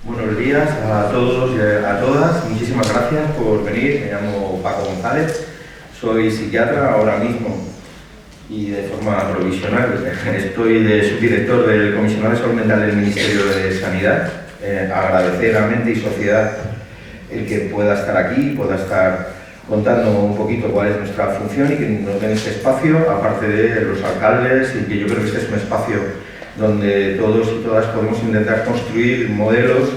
Buenos días a todos y a todas. Muchísimas gracias por venir. Me llamo Paco González, soy psiquiatra ahora mismo y de forma provisional. Estoy de subdirector del Comisionado de Salud Mental del Ministerio de Sanidad. Agradecer a Mente y Sociedad el que pueda estar aquí, pueda estar contando un poquito cuál es nuestra función y que nos den ese espacio, aparte de los alcaldes, y que yo creo que este es un espacio donde todos y todas podemos intentar construir modelos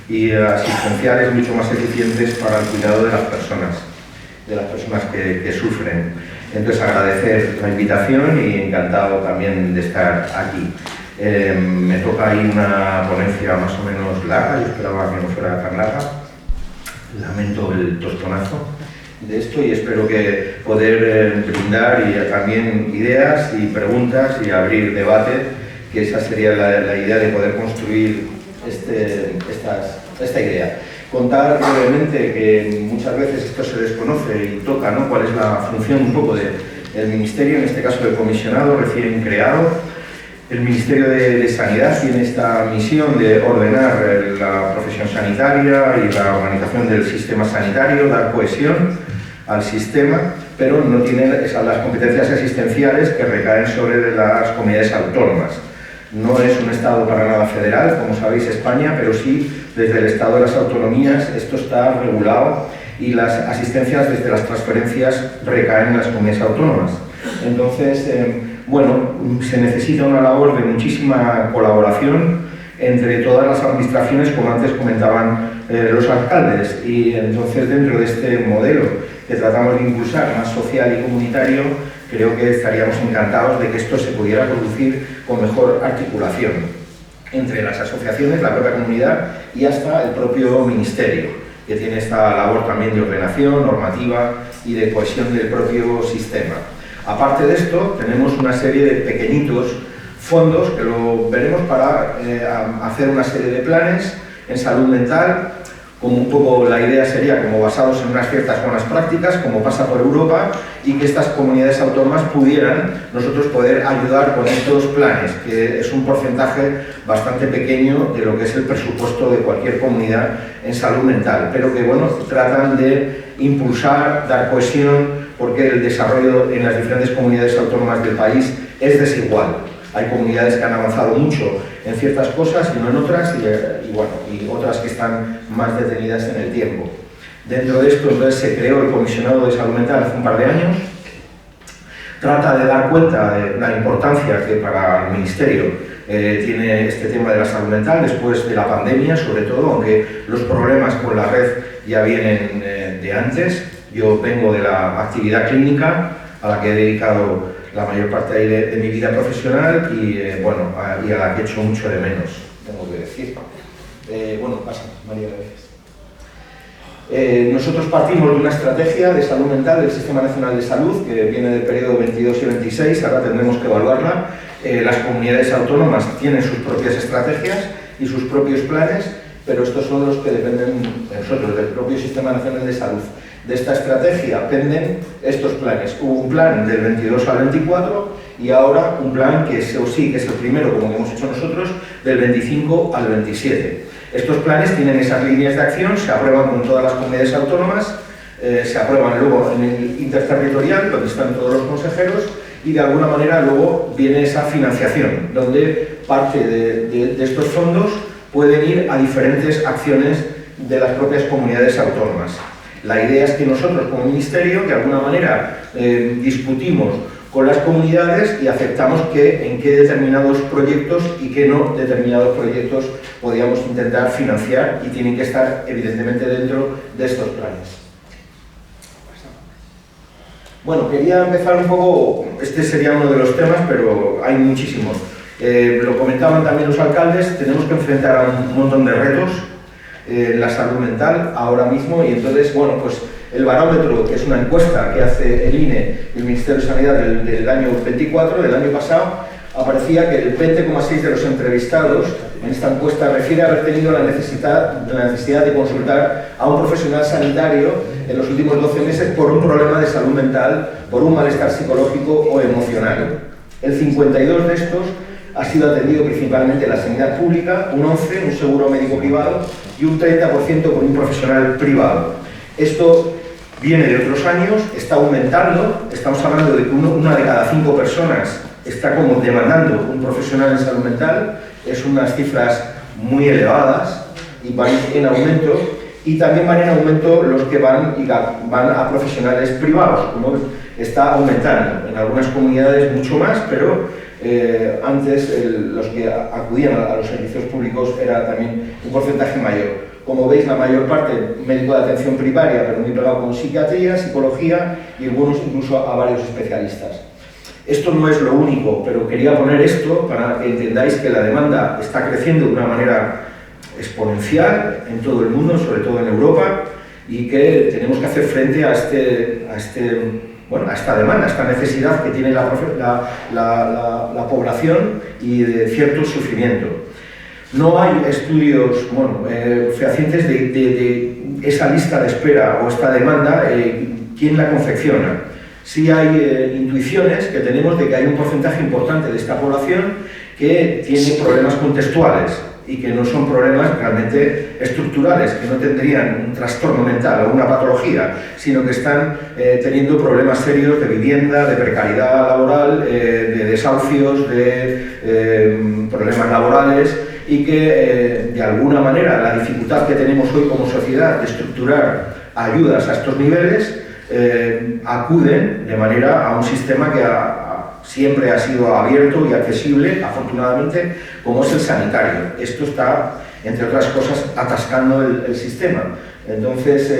y asistenciales mucho más eficientes para el cuidado de las personas que sufren. Entonces, agradecer la invitación y encantado también de estar aquí. Me toca ahí una ponencia más o menos larga, yo esperaba que no fuera tan larga. Lamento el tostonazo de esto y espero que poder brindar y también ideas y preguntas y abrir debate, que esa sería la idea de poder construir esta idea. Contar brevemente que muchas veces esto se desconoce y toca, ¿no?, cuál es la función un poco del Ministerio, en este caso del comisionado recién creado. El Ministerio de Sanidad tiene esta misión de ordenar la profesión sanitaria y la organización del sistema sanitario, dar cohesión al sistema, pero no tiene las competencias asistenciales que recaen sobre las comunidades autónomas. No es un Estado para nada federal, como sabéis, España, pero sí desde el Estado de las autonomías esto está regulado y las asistencias desde las transferencias recaen en las comunidades autónomas. Entonces, se necesita una labor de muchísima colaboración entre todas las administraciones, como antes comentaban los alcaldes, y entonces dentro de este modelo que tratamos de impulsar, más social y comunitario, creo que estaríamos encantados de que esto se pudiera producir con mejor articulación entre las asociaciones, la propia comunidad y hasta el propio ministerio, que tiene esta labor también de ordenación, normativa y de cohesión del propio sistema. Aparte de esto, tenemos una serie de pequeñitos fondos que lo veremos para hacer una serie de planes en salud mental, como un poco la idea sería como basados en unas ciertas buenas prácticas, como pasa por Europa, y que estas comunidades autónomas pudieran nosotros poder ayudar con estos planes, que es un porcentaje bastante pequeño de lo que es el presupuesto de cualquier comunidad en salud mental, pero que tratan de impulsar, dar cohesión, porque el desarrollo en las diferentes comunidades autónomas del país es desigual. Hay comunidades que han avanzado mucho en ciertas cosas y no en otras, y otras que están más detenidas en el tiempo. Dentro de esto, entonces, se creó el Comisionado de Salud Mental hace un par de años. Trata de dar cuenta de la importancia que para el Ministerio tiene este tema de la salud mental después de la pandemia, sobre todo, aunque los problemas con la red ya vienen de antes. Yo vengo de la actividad clínica, a la que he dedicado la mayor parte de mi vida profesional y a la que echo mucho de menos, tengo que decir. Pasa, María, gracias. Nosotros partimos de una estrategia de salud mental del Sistema Nacional de Salud que viene del periodo 22 y 26, ahora tendremos que evaluarla. Las comunidades autónomas tienen sus propias estrategias y sus propios planes, pero estos son los que dependen de nosotros, del propio Sistema Nacional de Salud. De esta estrategia penden estos planes. Hubo un plan del 22 al 24 y ahora un plan que es el primero, como que hemos hecho nosotros, del 25 al 27. Estos planes tienen esas líneas de acción, se aprueban con todas las comunidades autónomas, se aprueban luego en el interterritorial, donde están todos los consejeros, y de alguna manera luego viene esa financiación, donde parte de estos fondos pueden ir a diferentes acciones de las propias comunidades autónomas. La idea es que nosotros, como Ministerio, de alguna manera discutimos con las comunidades y aceptamos en qué determinados proyectos y qué no determinados proyectos podríamos intentar financiar y tienen que estar, evidentemente, dentro de estos planes. Quería empezar un poco, este sería uno de los temas, pero hay muchísimos. Lo comentaban también los alcaldes, tenemos que enfrentar a un montón de retos la salud mental ahora mismo, y entonces, el barómetro, que es una encuesta que hace el INE, el Ministerio de Sanidad del año 24, del año pasado, aparecía que el 20,6% de los entrevistados en esta encuesta refiere a haber tenido la necesidad de consultar a un profesional sanitario en los últimos 12 meses por un problema de salud mental, por un malestar psicológico o emocional. El 52% de estos ha sido atendido principalmente en la sanidad pública, un 11% un seguro médico privado y un 30% con un profesional privado. Esto viene de otros años, está aumentando, estamos hablando de que una de cada 5 personas está como demandando un profesional en salud mental, es unas cifras muy elevadas y van en aumento, y también van en aumento los que van a profesionales privados, como está aumentando. En algunas comunidades mucho más, pero antes los que acudían a los servicios públicos era también un porcentaje mayor. Como veis, la mayor parte médico de atención primaria, pero muy pegado con psiquiatría, psicología y algunos incluso a varios especialistas. Esto no es lo único, pero quería poner esto para que entendáis que la demanda está creciendo de una manera exponencial en todo el mundo, sobre todo en Europa, y que tenemos que hacer frente a esta demanda, a esta necesidad que tiene la población y de cierto sufrimiento. No hay estudios fehacientes de esa lista de espera o esta demanda, quién la confecciona. Sí hay intuiciones que tenemos de que hay un porcentaje importante de esta población que tiene problemas contextuales y que no son problemas realmente estructurales, que no tendrían un trastorno mental o una patología, sino que están teniendo problemas serios de vivienda, de precariedad laboral, de desahucios, de problemas laborales, y que de alguna manera la dificultad que tenemos hoy como sociedad de estructurar ayudas a estos niveles acuden de manera a un sistema que siempre ha sido abierto y accesible, afortunadamente, como es el sanitario. Esto está, entre otras cosas, atascando el sistema. Entonces,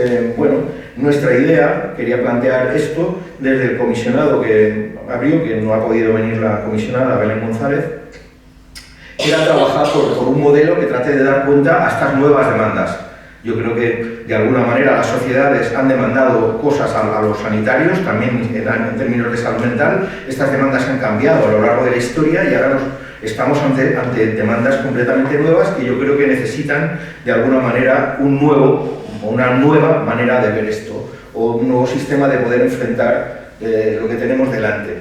nuestra idea, quería plantear esto desde el comisionado que abrió, que no ha podido venir la comisionada Belén González, era trabajar por un modelo que trate de dar cuenta a estas nuevas demandas. Yo creo que, de alguna manera, las sociedades han demandado cosas a los sanitarios, también en términos de salud mental. Estas demandas han cambiado a lo largo de la historia y ahora estamos ante demandas completamente nuevas que yo creo que necesitan, de alguna manera, una nueva manera de ver esto, o un nuevo sistema de poder enfrentar lo que tenemos delante.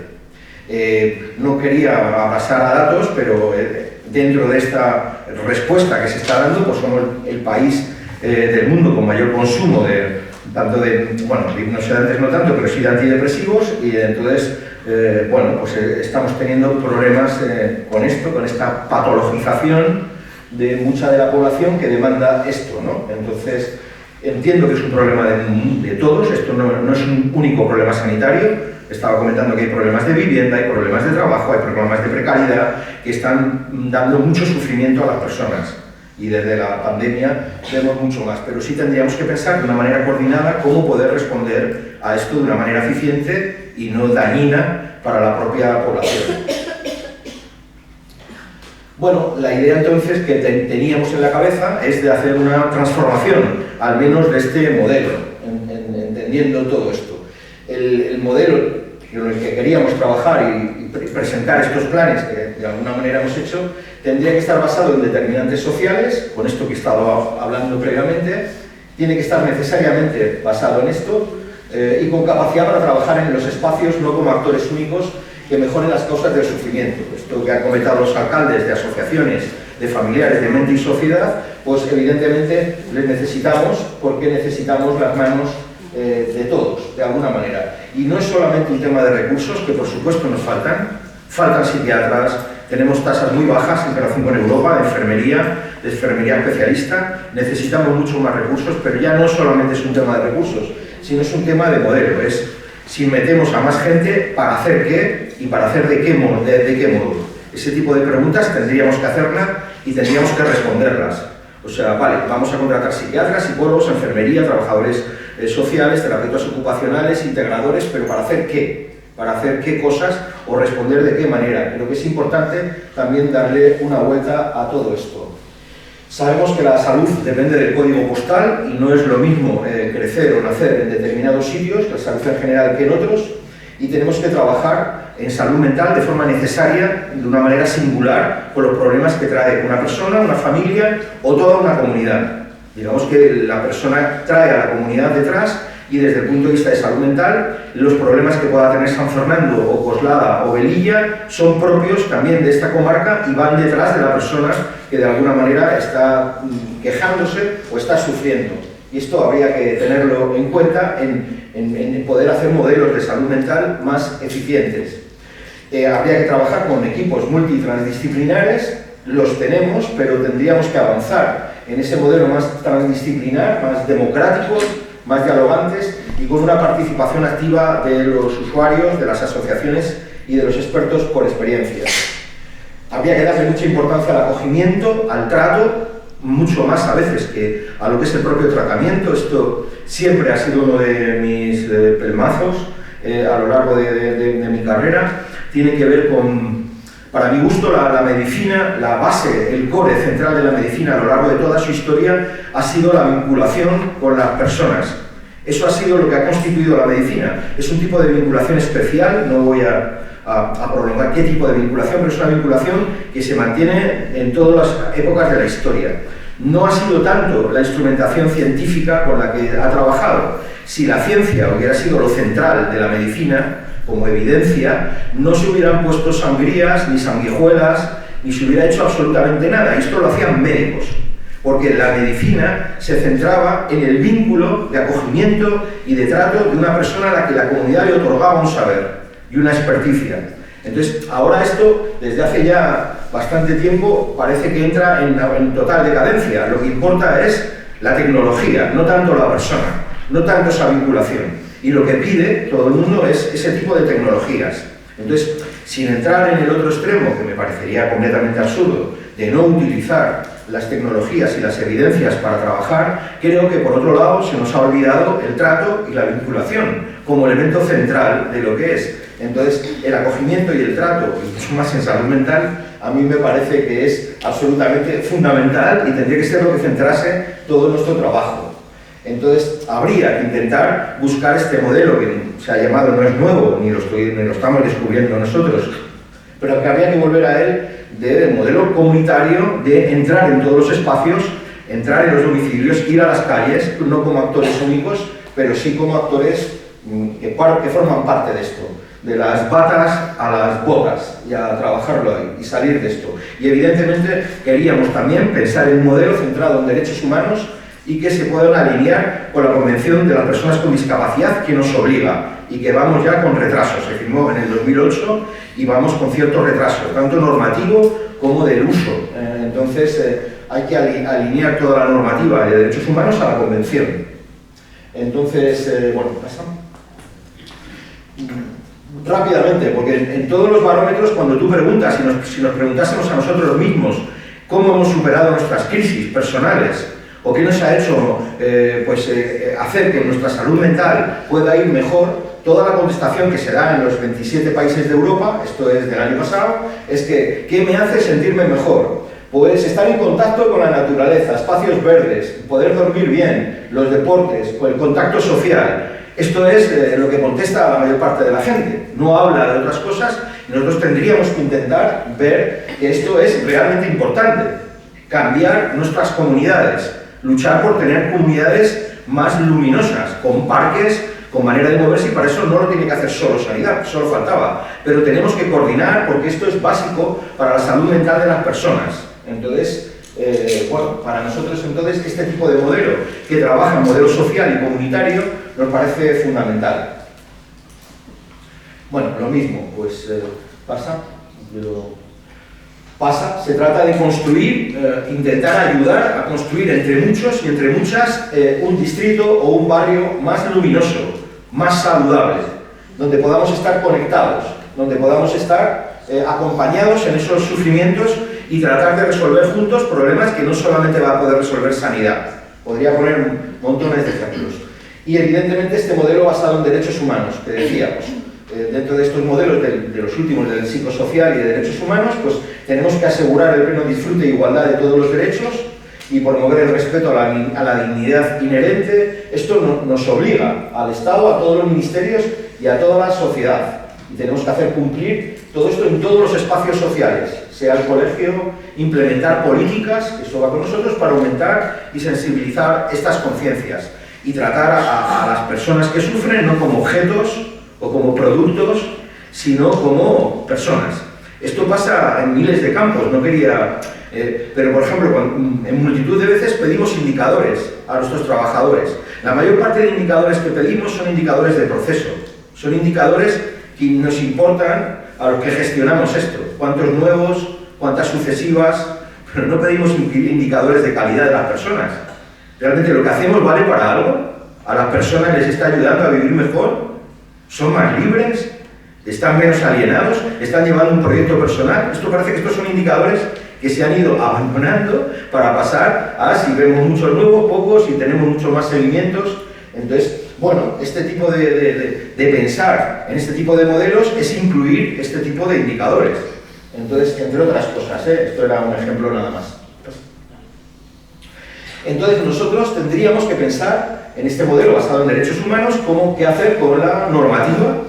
No quería pasar a datos, pero dentro de esta respuesta que se está dando, pues somos el país del mundo con mayor consumo tanto de hipnosedantes no tanto, pero sí de antidepresivos, y entonces estamos teniendo problemas con esto, con esta patologización de mucha de la población que demanda esto, ¿no? Entonces entiendo que es un problema de todos, esto no es un único problema sanitario. Estaba comentando que hay problemas de vivienda, hay problemas de trabajo, hay problemas de precariedad que están dando mucho sufrimiento a las personas. Y desde la pandemia vemos mucho más, pero sí tendríamos que pensar de una manera coordinada cómo poder responder a esto de una manera eficiente y no dañina para la propia población. Bueno, la idea entonces que teníamos en la cabeza es de hacer una transformación, al menos de este modelo, entendiendo todo esto. El modelo con el que queríamos trabajar y presentar estos planes que de alguna manera hemos hecho, tendría que estar basado en determinantes sociales, con esto que he estado hablando previamente, tiene que estar necesariamente basado en esto y con capacidad para trabajar en los espacios no como actores únicos que mejoren las causas del sufrimiento. Esto que han comentado los alcaldes de asociaciones, de familiares, de mente y sociedad, pues evidentemente les necesitamos porque necesitamos las manos de todos, de alguna manera. Y no es solamente un tema de recursos, que por supuesto nos faltan psiquiatras, tenemos tasas muy bajas en relación con Europa de enfermería especialista, necesitamos mucho más recursos, pero ya no solamente es un tema de recursos, sino es un tema de modelo, es si metemos a más gente, ¿para hacer qué? Y para hacer de qué modo. Ese tipo de preguntas tendríamos que hacerlas y tendríamos que responderlas. O sea, vale, vamos a contratar psiquiatras, psicólogos, enfermería, trabajadores sociales, terapeutas ocupacionales, integradores, pero ¿para hacer qué? ¿Para hacer qué cosas o responder de qué manera? Creo que es importante también darle una vuelta a todo esto. Sabemos que la salud depende del código postal y no es lo mismo crecer o nacer en determinados sitios, la salud en general, que en otros, y tenemos que trabajar en salud mental de forma necesaria, de una manera singular, con los problemas que trae una persona, una familia o toda una comunidad. Digamos que la persona trae a la comunidad detrás y desde el punto de vista de salud mental, los problemas que pueda tener San Fernando o Coslada o Velilla son propios también de esta comarca y van detrás de la persona que de alguna manera está quejándose o está sufriendo. Y esto habría que tenerlo en cuenta en poder hacer modelos de salud mental más eficientes. Habría que trabajar con equipos multitransdisciplinares, los tenemos, pero tendríamos que avanzar en ese modelo más transdisciplinar, más democrático, más dialogantes y con una participación activa de los usuarios, de las asociaciones y de los expertos por experiencia. Habría que darle mucha importancia al acogimiento, al trato, mucho más a veces que a lo que es el propio tratamiento. Esto siempre ha sido uno de mis pelmazos a lo largo de mi carrera. Tiene que ver con, para mi gusto, la medicina, la base, el core central de la medicina a lo largo de toda su historia ha sido la vinculación con las personas. Eso ha sido lo que ha constituido la medicina. Es un tipo de vinculación especial, no voy a prolongar qué tipo de vinculación, pero es una vinculación que se mantiene en todas las épocas de la historia. No ha sido tanto la instrumentación científica con la que ha trabajado. Si la ciencia hubiera sido lo central de la medicina, como evidencia, no se hubieran puesto sangrías ni sanguijuelas, ni se hubiera hecho absolutamente nada. Y esto lo hacían médicos, porque la medicina se centraba en el vínculo de acogimiento y de trato de una persona a la que la comunidad le otorgaba un saber y una experticia. Entonces, ahora esto, desde hace ya bastante tiempo, parece que entra en total decadencia. Lo que importa es la tecnología, no tanto la persona, no tanto esa vinculación. Y lo que pide todo el mundo es ese tipo de tecnologías. Entonces, sin entrar en el otro extremo, que me parecería completamente absurdo, de no utilizar las tecnologías y las evidencias para trabajar, creo que por otro lado se nos ha olvidado el trato y la vinculación como elemento central de lo que es. Entonces, el acogimiento y el trato, y mucho más en salud mental, a mí me parece que es absolutamente fundamental y tendría que ser lo que centrase todo nuestro trabajo. Entonces, habría que intentar buscar este modelo que se ha llamado, no es nuevo, ni lo estamos descubriendo nosotros, pero que habría que volver a él, de modelo comunitario, de entrar en todos los espacios, entrar en los domicilios, ir a las calles, no como actores únicos, pero sí como actores que forman parte de esto, de las batas a las botas, y a trabajarlo ahí, y salir de esto. Y evidentemente queríamos también pensar en un modelo centrado en derechos humanos y que se puedan alinear con la Convención de las Personas con Discapacidad, que nos obliga, y que vamos ya con retraso. Se firmó en el 2008 y vamos con cierto retraso, tanto normativo como del uso. Entonces hay que alinear toda la normativa de derechos humanos a la Convención. Entonces, bueno, pasa. Rápidamente, porque en todos los barómetros, cuando tú preguntas, si nos preguntásemos a nosotros mismos cómo hemos superado nuestras crisis personales, o qué nos ha hecho hacer que nuestra salud mental pueda ir mejor, toda la contestación que se da en los 27 países de Europa, esto es del año pasado, es que ¿qué me hace sentirme mejor? Pues estar en contacto con la naturaleza, espacios verdes, poder dormir bien, los deportes, el contacto social. Esto es lo que contesta la mayor parte de la gente. No habla de otras cosas y nosotros tendríamos que intentar ver que esto es realmente importante. Cambiar nuestras comunidades, luchar por tener comunidades más luminosas, con parques, con manera de moverse, y para eso no lo tiene que hacer solo sanidad, solo faltaba. Pero tenemos que coordinar porque esto es básico para la salud mental de las personas. Entonces, bueno, para nosotros entonces este tipo de modelo que trabaja en modelo social y comunitario nos parece fundamental. Bueno, lo mismo, pues se trata de construir, intentar ayudar a construir entre muchos y entre muchas un distrito o un barrio más luminoso, más saludable, donde podamos estar conectados, donde podamos estar acompañados en esos sufrimientos y tratar de resolver juntos problemas que no solamente va a poder resolver sanidad. Podría poner montones de ejemplos. Y evidentemente este modelo basado en derechos humanos, que decíamos, dentro de estos modelos de los últimos del psicosocial y de derechos humanos, pues tenemos que asegurar el pleno disfrute e igualdad de todos los derechos y promover el respeto a la dignidad inherente. Esto nos obliga al Estado, a todos los ministerios y a toda la sociedad. Y tenemos que hacer cumplir todo esto en todos los espacios sociales, sea el colegio, implementar políticas, eso va con nosotros, para aumentar y sensibilizar estas conciencias. y tratar a las personas que sufren no como objetos o como productos, sino como personas. Esto pasa en miles de campos, no quería... pero, por ejemplo, en multitud de veces pedimos indicadores a nuestros trabajadores. La mayor parte de indicadores que pedimos son indicadores de proceso, son indicadores que nos importan a los que gestionamos esto. Cuántos nuevos, cuántas sucesivas, pero no pedimos indicadores de calidad de las personas. Realmente lo que hacemos vale para algo, a las personas les está ayudando a vivir mejor, son más libres, están menos alienados, están llevando un proyecto personal. Esto parece que estos son indicadores que se han ido abandonando para pasar a si vemos muchos nuevos, pocos, y tenemos muchos más seguimientos. Entonces, bueno, este tipo de pensar en este tipo de modelos es incluir este tipo de indicadores. Entonces, entre otras cosas, esto era un ejemplo nada más. Entonces, nosotros tendríamos que pensar en este modelo basado en derechos humanos como qué hacer con la normativa.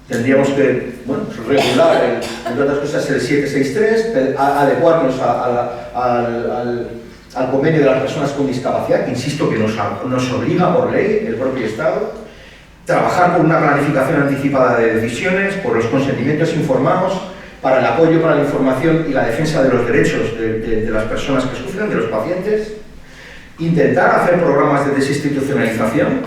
Tendríamos que, bueno, regular, entre otras cosas, el 763, adecuarnos al convenio de las personas con discapacidad, que insisto que nos obliga por ley el propio Estado, trabajar por una planificación anticipada de decisiones, por los consentimientos informados, para el apoyo, para la información y la defensa de los derechos de las personas que sufren, de los pacientes, intentar hacer programas de desinstitucionalización,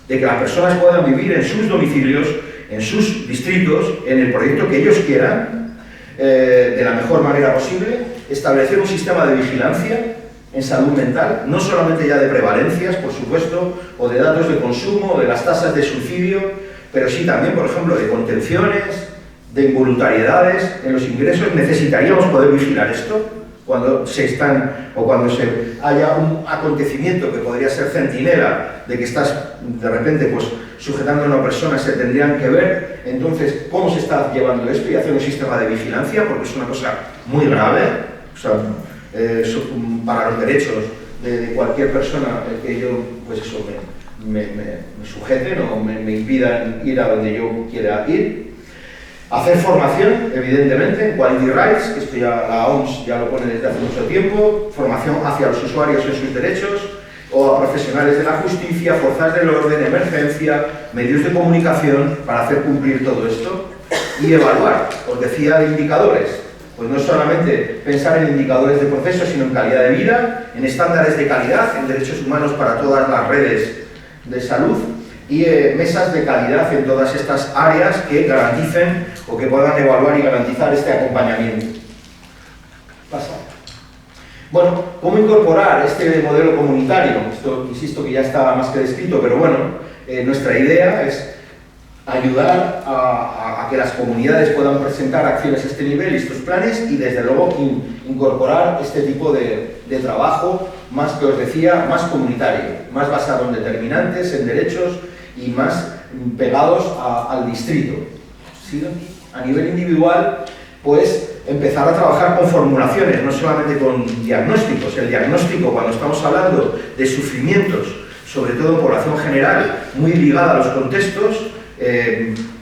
de que las personas puedan vivir en sus domicilios, en sus distritos, en el proyecto que ellos quieran, de la mejor manera posible, establecer un sistema de vigilancia en salud mental, no solamente ya de prevalencias, por supuesto, o de datos de consumo, o de las tasas de suicidio, pero sí también, por ejemplo, de contenciones, de involuntariedades en los ingresos. Necesitaríamos poder vigilar esto cuando haya un acontecimiento que podría ser centinela de que estás de repente pues sujetando a una persona, se tendrían que ver entonces cómo se está llevando esto y hacer un sistema de vigilancia, porque es una cosa muy grave, o sea, para los derechos de cualquier persona que yo pues eso me sujeten o me impidan ir a donde yo quiera ir. Hacer formación, evidentemente, en Quality Rights, que esto ya la OMS ya lo pone desde hace mucho tiempo, formación hacia los usuarios en sus derechos, o a profesionales de la justicia, fuerzas del orden, emergencia, medios de comunicación, para hacer cumplir todo esto y evaluar. Os decía de indicadores, pues no solamente pensar en indicadores de proceso, sino en calidad de vida, en estándares de calidad, en derechos humanos para todas las redes de salud, y mesas de calidad en todas estas áreas que garanticen o que puedan evaluar y garantizar este acompañamiento. Pasa. Bueno, ¿cómo incorporar este modelo comunitario? Esto, insisto, que ya está más que descrito, pero bueno, nuestra idea es ayudar a que las comunidades puedan presentar acciones a este nivel y estos planes, y desde luego incorporar este tipo de trabajo más, que os decía, más comunitario, más basado en determinantes, en derechos y más pegados al distrito. ¿Sí? A nivel individual, pues empezar a trabajar con formulaciones, no solamente con diagnósticos. El diagnóstico, cuando estamos hablando de sufrimientos, sobre todo en población general, muy ligada a los contextos,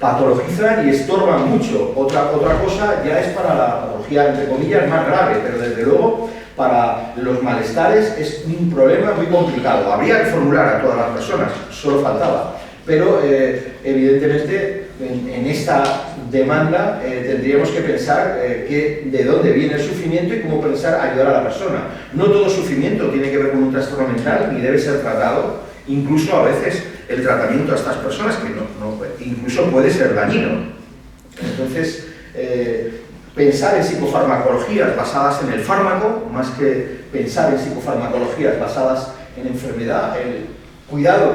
patologizan y estorban mucho. Otra cosa ya es para la patología, entre comillas, más grave, pero desde luego para los malestares es un problema muy complicado. Habría que formular a todas las personas, solo faltaba, pero evidentemente en esta demanda tendríamos que pensar de dónde viene el sufrimiento y cómo pensar ayudar a la persona. No todo sufrimiento tiene que ver con un trastorno mental ni debe ser tratado, incluso a veces el tratamiento a estas personas, que incluso puede ser dañino. Entonces, pensar en psicofarmacologías basadas en el fármaco, más que pensar en psicofarmacologías basadas en enfermedad, el cuidado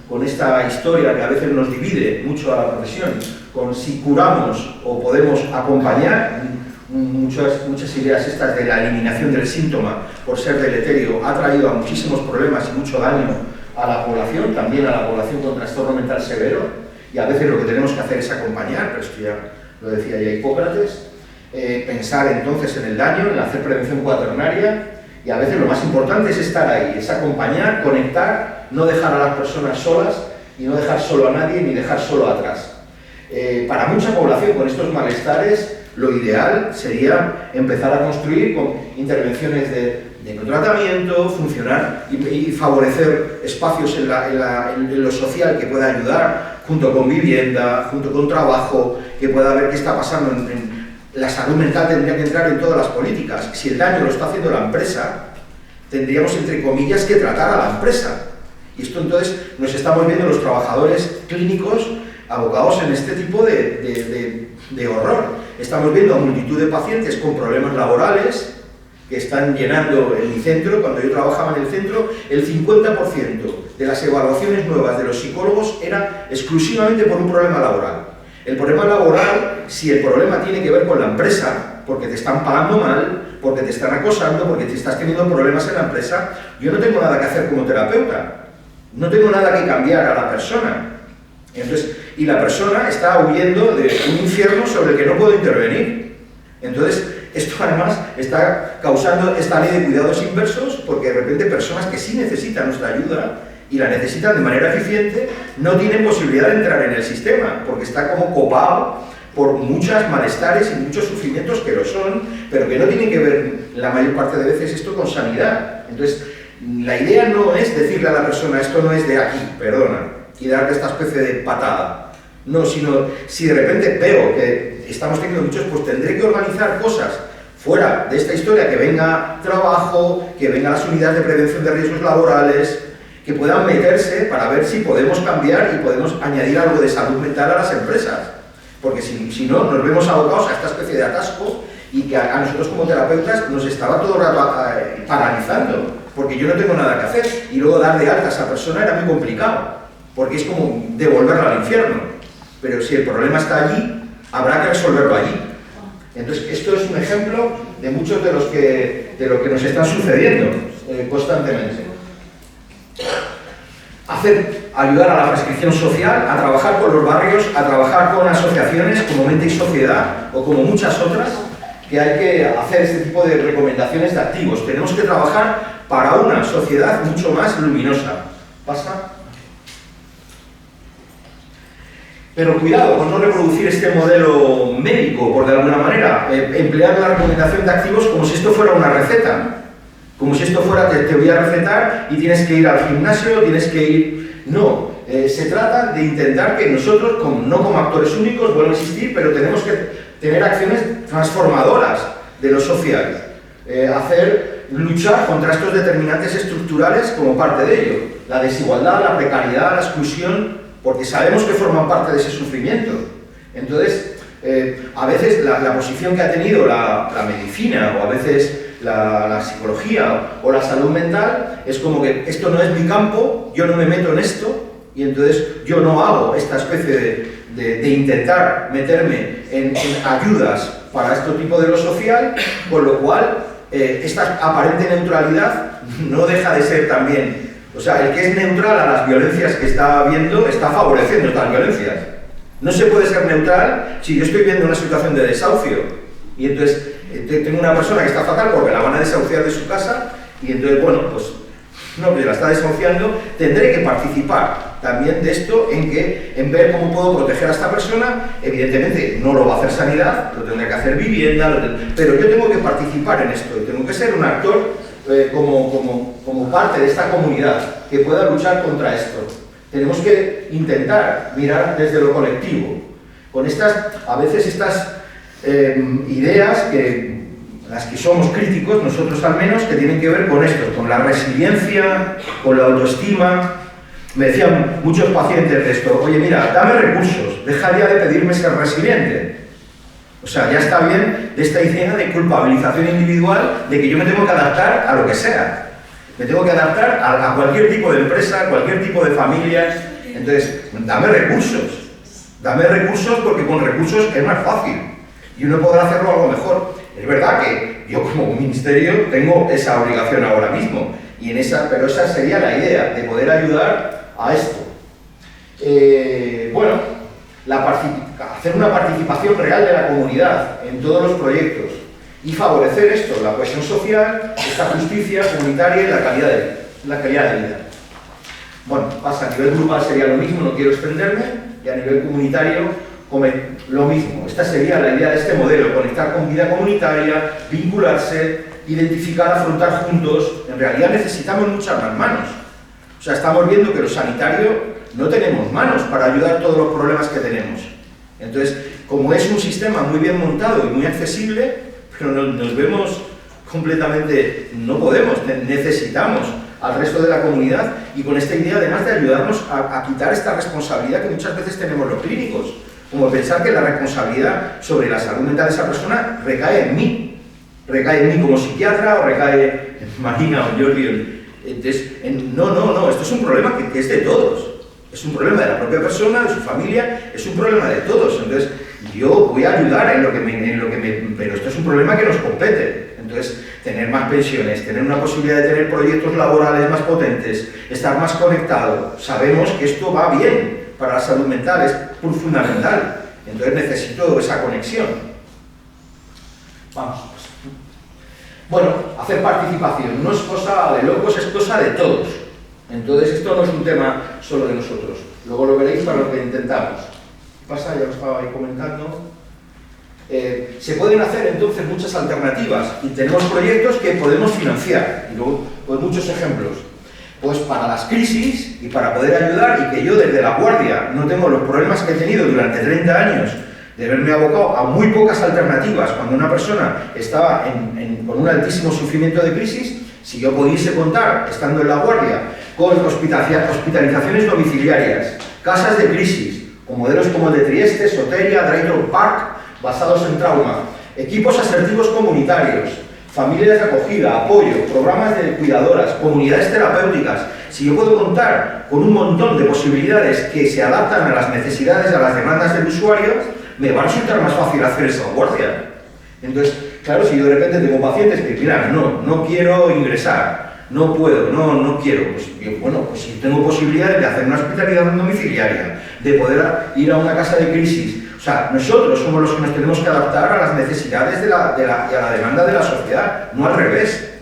con esta historia que a veces nos divide mucho a la profesión, con si curamos o podemos acompañar. Muchas ideas estas de la eliminación del síntoma por ser deleterio ha traído a muchísimos problemas y mucho daño a la población, también a la población con trastorno mental severo, y a veces lo que tenemos que hacer es acompañar, pero esto ya lo decía ya Hipócrates. Pensar entonces en el daño, en hacer prevención cuaternaria, y a veces lo más importante es estar ahí, es acompañar, conectar, no dejar a las personas solas y no dejar solo a nadie ni dejar solo atrás. Para mucha población con estos malestares, lo ideal sería empezar a construir con intervenciones de tratamiento, funcionar y favorecer espacios en lo social que pueda ayudar, junto con vivienda, junto con trabajo, que pueda ver qué está pasando la salud mental tendría que entrar en todas las políticas. Si el daño lo está haciendo la empresa, tendríamos, entre comillas, que tratar a la empresa. Y esto entonces nos estamos viendo los trabajadores clínicos abocados en este tipo de horror. Estamos viendo a multitud de pacientes con problemas laborales que están llenando en mi centro. Cuando yo trabajaba en el centro, el 50% de las evaluaciones nuevas de los psicólogos era exclusivamente por un problema laboral. El problema laboral, si el problema tiene que ver con la empresa, porque te están pagando mal, porque te están acosando, porque te estás teniendo problemas en la empresa, yo no tengo nada que hacer como terapeuta, no tengo nada que cambiar a la persona. Entonces, y la persona está huyendo de un infierno sobre el que no puedo intervenir. Entonces, esto además está causando esta ley de cuidados inversos, porque de repente personas que sí necesitan nuestra ayuda y la necesitan de manera eficiente, no tienen posibilidad de entrar en el sistema, porque está como copado por muchos malestares y muchos sufrimientos que lo son, pero que no tienen que ver la mayor parte de veces esto con sanidad. Entonces, la idea no es decirle a la persona, esto no es de aquí, perdona, y darle esta especie de patada. No, sino si de repente veo que estamos teniendo muchos, pues tendré que organizar cosas fuera de esta historia, que venga trabajo, que vengan las unidades de prevención de riesgos laborales, que puedan meterse para ver si podemos cambiar y podemos añadir algo de salud mental a las empresas. Porque si no, nos vemos abocados a esta especie de atasco y que a nosotros como terapeutas nos estaba todo el rato paralizando, porque yo no tengo nada que hacer, y luego dar de alta a esa persona era muy complicado, porque es como devolverla al infierno. Pero si el problema está allí, habrá que resolverlo allí. Entonces, esto es un ejemplo de muchos de lo que nos está sucediendo constantemente. Ayudar a la prescripción social, a trabajar con los barrios, a trabajar con asociaciones como Mente y Sociedad, o como muchas otras, que hay que hacer este tipo de recomendaciones de activos. Tenemos que trabajar para una sociedad mucho más luminosa. ¿Pasa? Pero cuidado con no reproducir este modelo médico, por de alguna manera, emplear la recomendación de activos como si esto fuera una receta. Como si esto fuera, te voy a recetar y tienes que ir al gimnasio, tienes que ir... No, se trata de intentar que nosotros, no como actores únicos, vuelvo a insistir, pero tenemos que tener acciones transformadoras de lo social. Luchar contra estos determinantes estructurales como parte de ello. La desigualdad, la precariedad, la exclusión, porque sabemos que forman parte de ese sufrimiento. Entonces, a veces la posición que ha tenido la medicina, o a veces la psicología o la salud mental, es como que esto no es mi campo, yo no me meto en esto, y entonces yo no hago esta especie de intentar meterme en ayudas para este tipo de lo social, con lo cual esta aparente neutralidad no deja de ser también, o sea, el que es neutral a las violencias que está habiendo está favoreciendo estas violencias. No se puede ser neutral si yo estoy viendo una situación de desahucio y entonces tengo una persona que está fatal porque la van a desahuciar de su casa, y entonces, bueno, pues no, pues la está desahuciando, tendré que participar también de esto en ver cómo puedo proteger a esta persona. Evidentemente no lo va a hacer sanidad, lo tendrá que hacer vivienda, pero yo tengo que participar en esto, y tengo que ser un actor como parte de esta comunidad que pueda luchar contra esto. Tenemos que intentar mirar desde lo colectivo, con a veces estas ideas las que somos críticos, nosotros al menos, que tienen que ver con esto, con la resiliencia, con la autoestima. Me decían muchos pacientes de esto: oye, mira, dame recursos, deja ya de pedirme ser resiliente. O sea, ya está bien de esta idea de culpabilización individual, de que yo me tengo que adaptar a lo que sea. Me tengo que adaptar a cualquier tipo de empresa, a cualquier tipo de familia. Entonces, dame recursos, porque con recursos es más fácil y uno podrá hacerlo algo mejor. Es verdad que yo como ministerio tengo esa obligación ahora mismo, pero esa sería la idea, de poder ayudar a esto. Bueno, hacer una participación real de la comunidad en todos los proyectos y favorecer esto, la cohesión social, esta justicia comunitaria y la calidad de vida. Bueno, a nivel grupal sería lo mismo, no quiero extenderme, y a nivel comunitario lo mismo. Esta sería la idea de este modelo: conectar con vida comunitaria, vincularse, identificar, afrontar juntos, en realidad necesitamos muchas más manos. O sea, estamos viendo que los sanitarios no tenemos manos para ayudar a todos los problemas que tenemos. Entonces, como es un sistema muy bien montado y muy accesible, pero nos vemos completamente, no podemos, necesitamos al resto de la comunidad, y con esta idea además de ayudarnos a quitar esta responsabilidad que muchas veces tenemos los clínicos, como pensar que la responsabilidad sobre la salud mental de esa persona recae en mí como psiquiatra, o recae en Marina o Jordi. Entonces, no, esto es un problema que es de todos. Es un problema de la propia persona, de su familia, es un problema de todos. Entonces, yo voy a ayudar pero esto es un problema que nos compete. Entonces, tener más pensiones, tener una posibilidad de tener proyectos laborales más potentes, estar más conectado, sabemos que esto va bien para la salud mental, es fundamental. Entonces, necesito esa conexión. Vamos. Bueno, hacer participación no es cosa de locos, es cosa de todos. Entonces, esto no es un tema solo de nosotros. Luego lo veréis para lo que intentamos. ¿Qué pasa? Ya lo estaba ahí comentando. Se pueden hacer entonces muchas alternativas y tenemos proyectos que podemos financiar. Y luego, pues muchos ejemplos. Pues para las crisis y para poder ayudar, y que yo desde la guardia no tengo los problemas que he tenido durante 30 años de verme abocado a muy pocas alternativas cuando una persona estaba con un altísimo sufrimiento de crisis. Si yo pudiese contar, estando en la guardia, con hospitalizaciones domiciliarias, casas de crisis, con modelos como el de Trieste, Soteria, Drayton Park, basados en trauma, equipos asertivos comunitarios, familias de acogida, apoyo, programas de cuidadoras, comunidades terapéuticas. Si yo puedo contar con un montón de posibilidades que se adaptan a las necesidades, a las demandas del usuario, me va a resultar más fácil hacer esa guardia. Entonces, claro, si yo de repente tengo pacientes que, mira, no quiero ingresar, no puedo, no quiero, pues bueno, pues si tengo posibilidades de hacer una hospitalización domiciliaria, de poder ir a una casa de crisis. O sea, nosotros somos los que nos tenemos que adaptar a las necesidades y a la demanda de la sociedad, no al revés.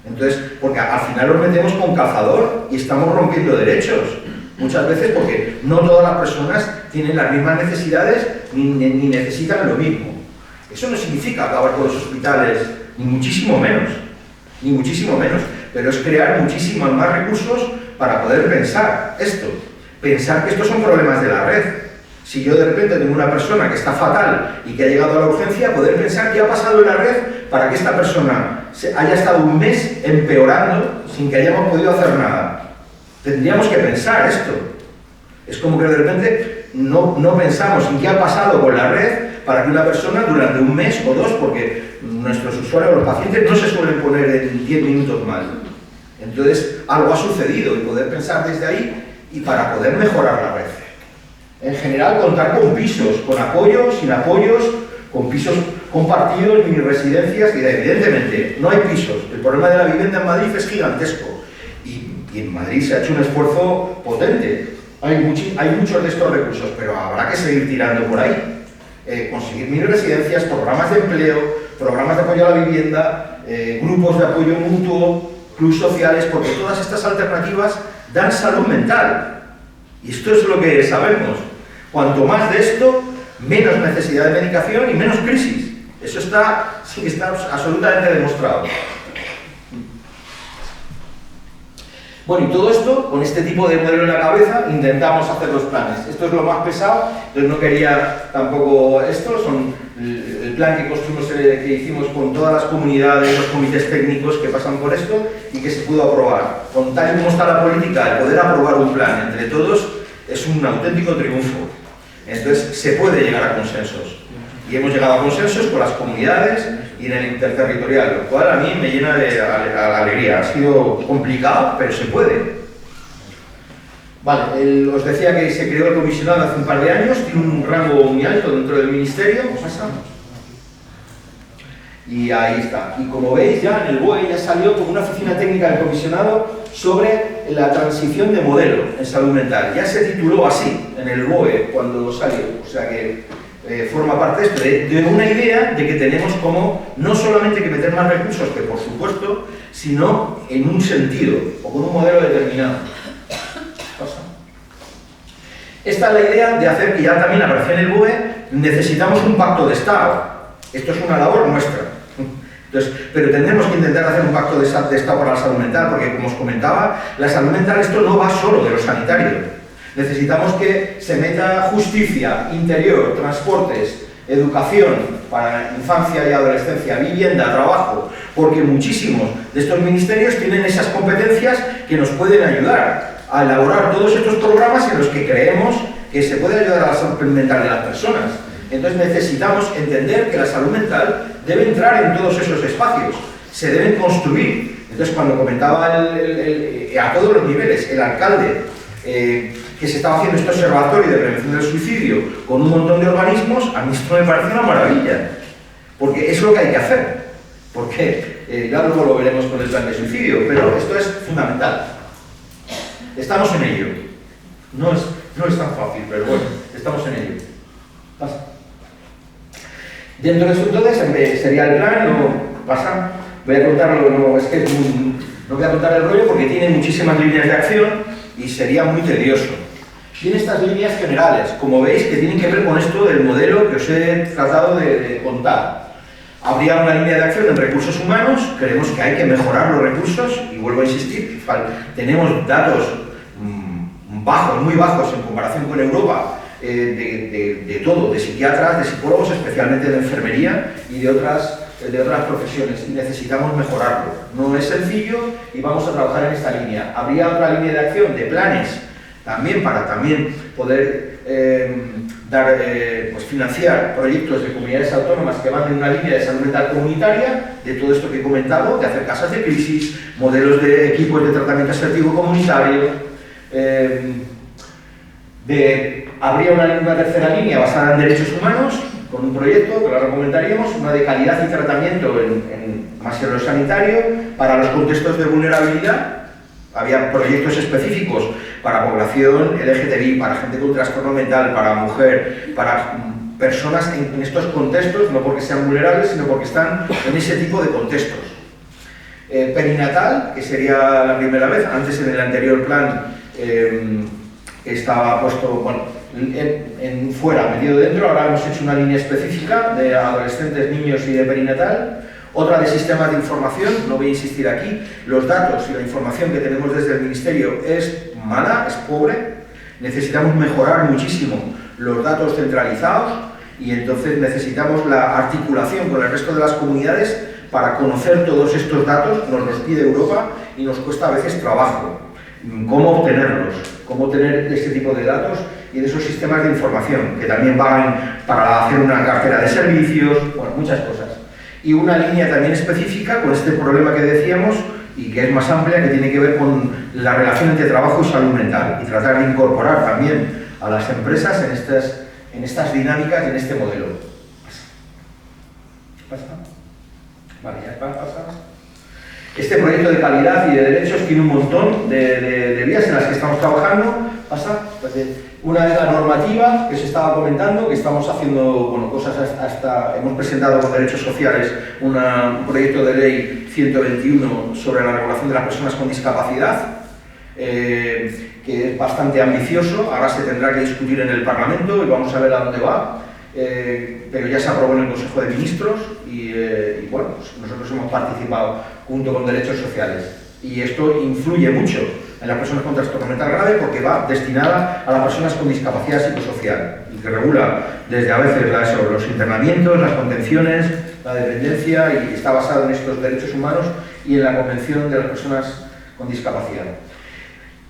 Entonces, porque al final nos metemos con calzador y estamos rompiendo derechos. Muchas veces porque no todas las personas tienen las mismas necesidades ni necesitan lo mismo. Eso no significa acabar con los hospitales, ni muchísimo menos, pero es crear muchísimos más recursos para poder pensar esto, pensar que estos son problemas de la red. Si yo de repente tengo una persona que está fatal y que ha llegado a la urgencia, poder pensar qué ha pasado en la red para que esta persona haya estado un mes empeorando sin que hayamos podido hacer nada. Tendríamos que pensar esto. Es como que de repente no pensamos en qué ha pasado con la red para que una persona durante un mes o dos, porque nuestros usuarios, los pacientes, no se suelen poner en 10 minutos mal. Entonces, algo ha sucedido y poder pensar desde ahí y para poder mejorar la red. En general, contar con pisos, con apoyos, sin apoyos, con pisos compartidos, mini residencias, y evidentemente no hay pisos. El problema de la vivienda en Madrid es gigantesco y en Madrid se ha hecho un esfuerzo potente. Hay muchos de estos recursos, pero habrá que seguir tirando por ahí. Conseguir mini residencias, programas de empleo, programas de apoyo a la vivienda, grupos de apoyo mutuo, clubes sociales, porque todas estas alternativas dan salud mental. Y esto es lo que sabemos. Cuanto más de esto, menos necesidad de medicación y menos crisis. Eso está absolutamente demostrado. Bueno, y todo esto, con este tipo de modelo en la cabeza, intentamos hacer los planes. Esto es lo más pesado, entonces no quería tampoco esto, son el plan que construimos, que hicimos con todas las comunidades, los comités técnicos que pasan por esto y que se pudo aprobar. Con tal y como está la política, el poder aprobar un plan entre todos es un auténtico triunfo. Entonces se puede llegar a consensos. Y hemos llegado a consensos con las comunidades y en el interterritorial, lo cual a mí me llena de alegría. Ha sido complicado, pero se puede. Vale, os decía que se creó el comisionado hace un par de años, tiene un rango muy alto dentro del ministerio. Y ahí está. Y como veis, ya en el BOE ya salió como una oficina técnica del comisionado sobre la transición de modelo en salud mental. Ya se tituló así en el BOE cuando salió. O sea que forma parte de una idea de que tenemos como no solamente que meter más recursos, que por supuesto, sino en un sentido o con un modelo determinado. Esta es la idea de hacer que ya también aparece en el BOE, necesitamos un pacto de Estado. Esto es una labor nuestra. Entonces, pero tendremos que intentar hacer un pacto de Estado para la salud mental, porque como os comentaba, la salud mental esto no va solo de lo sanitario. Necesitamos que se meta justicia, interior, transportes, educación para infancia y adolescencia, vivienda, trabajo, porque muchísimos de estos ministerios tienen esas competencias que nos pueden ayudar a elaborar todos estos programas en los que creemos que se puede ayudar a la salud mental de las personas. Entonces necesitamos entender que la salud mental debe entrar en todos esos espacios, se deben construir. Entonces cuando comentaba a todos los niveles, el alcalde, que se estaba haciendo este observatorio de prevención del suicidio con un montón de organismos, a mí esto me parece una maravilla, porque es lo que hay que hacer, porque ya luego lo veremos con el plan de suicidio, pero esto es fundamental. Estamos en ello. No es tan fácil, pero bueno, estamos en ello. Pasa. Dentro de eso entonces sería el plan, no pasa. Voy a contarlo, no voy a contar el rollo porque tiene muchísimas líneas de acción y sería muy tedioso. Tiene estas líneas generales, como veis, que tienen que ver con esto del modelo que os he tratado de contar. Habría una línea de acción en recursos humanos, creemos que hay que mejorar los recursos, y vuelvo a insistir, tenemos datos bajos, muy bajos en comparación con Europa, de todo, de psiquiatras, de psicólogos, especialmente de enfermería y de otras profesiones, y necesitamos mejorarlo. No es sencillo y vamos a trabajar en esta línea. Habría otra línea de acción de planes, también para poder financiar proyectos de comunidades autónomas que van en una línea de salud mental comunitaria, de todo esto que he comentado, de hacer casas de crisis, modelos de equipos de tratamiento asertivo comunitario. Habría una tercera línea basada en derechos humanos, con un proyecto que lo recomendaríamos, una de calidad y tratamiento más en lo sanitario, para los contextos de vulnerabilidad. Había proyectos específicos para población LGTBI, para gente con trastorno mental, para mujer, para personas en estos contextos, no porque sean vulnerables, sino porque están en ese tipo de contextos. Perinatal, que sería la primera vez, antes en el anterior plan estaba puesto, bueno, fuera, metido dentro, ahora hemos hecho una línea específica de adolescentes, niños y de perinatal. Otra de sistemas de información, no voy a insistir aquí, los datos y la información que tenemos desde el Ministerio es mala, es pobre, necesitamos mejorar muchísimo los datos centralizados y entonces necesitamos la articulación con el resto de las comunidades para conocer todos estos datos, nos los pide Europa y nos cuesta a veces trabajo. ¿Cómo obtenerlos? ¿Cómo obtener este tipo de datos y de esos sistemas de información que también van para hacer una cartera de servicios, bueno, muchas cosas? Y una línea también específica con este problema que decíamos y que es más amplia, que tiene que ver con la relación entre trabajo y salud mental y tratar de incorporar también a las empresas en estas dinámicas y en este modelo. ¿Pasa? Vale, ya pasa. Este proyecto de calidad y de derechos tiene un montón de vías en las que estamos trabajando. ¿Pasa? Una es la normativa que se estaba comentando, que estamos haciendo cosas hemos presentado con derechos sociales un proyecto de ley 121 sobre la regulación de las personas con discapacidad, que es bastante ambicioso. Ahora se tendrá que discutir en el Parlamento y vamos a ver a dónde va, pero ya se aprobó en el Consejo de Ministros y bueno, pues nosotros hemos participado junto con derechos sociales y esto influye mucho en las personas con trastorno mental grave porque va destinada a las personas con discapacidad psicosocial y que regula desde a veces los internamientos, las contenciones, la dependencia y está basado en estos derechos humanos y en la Convención de las Personas con Discapacidad.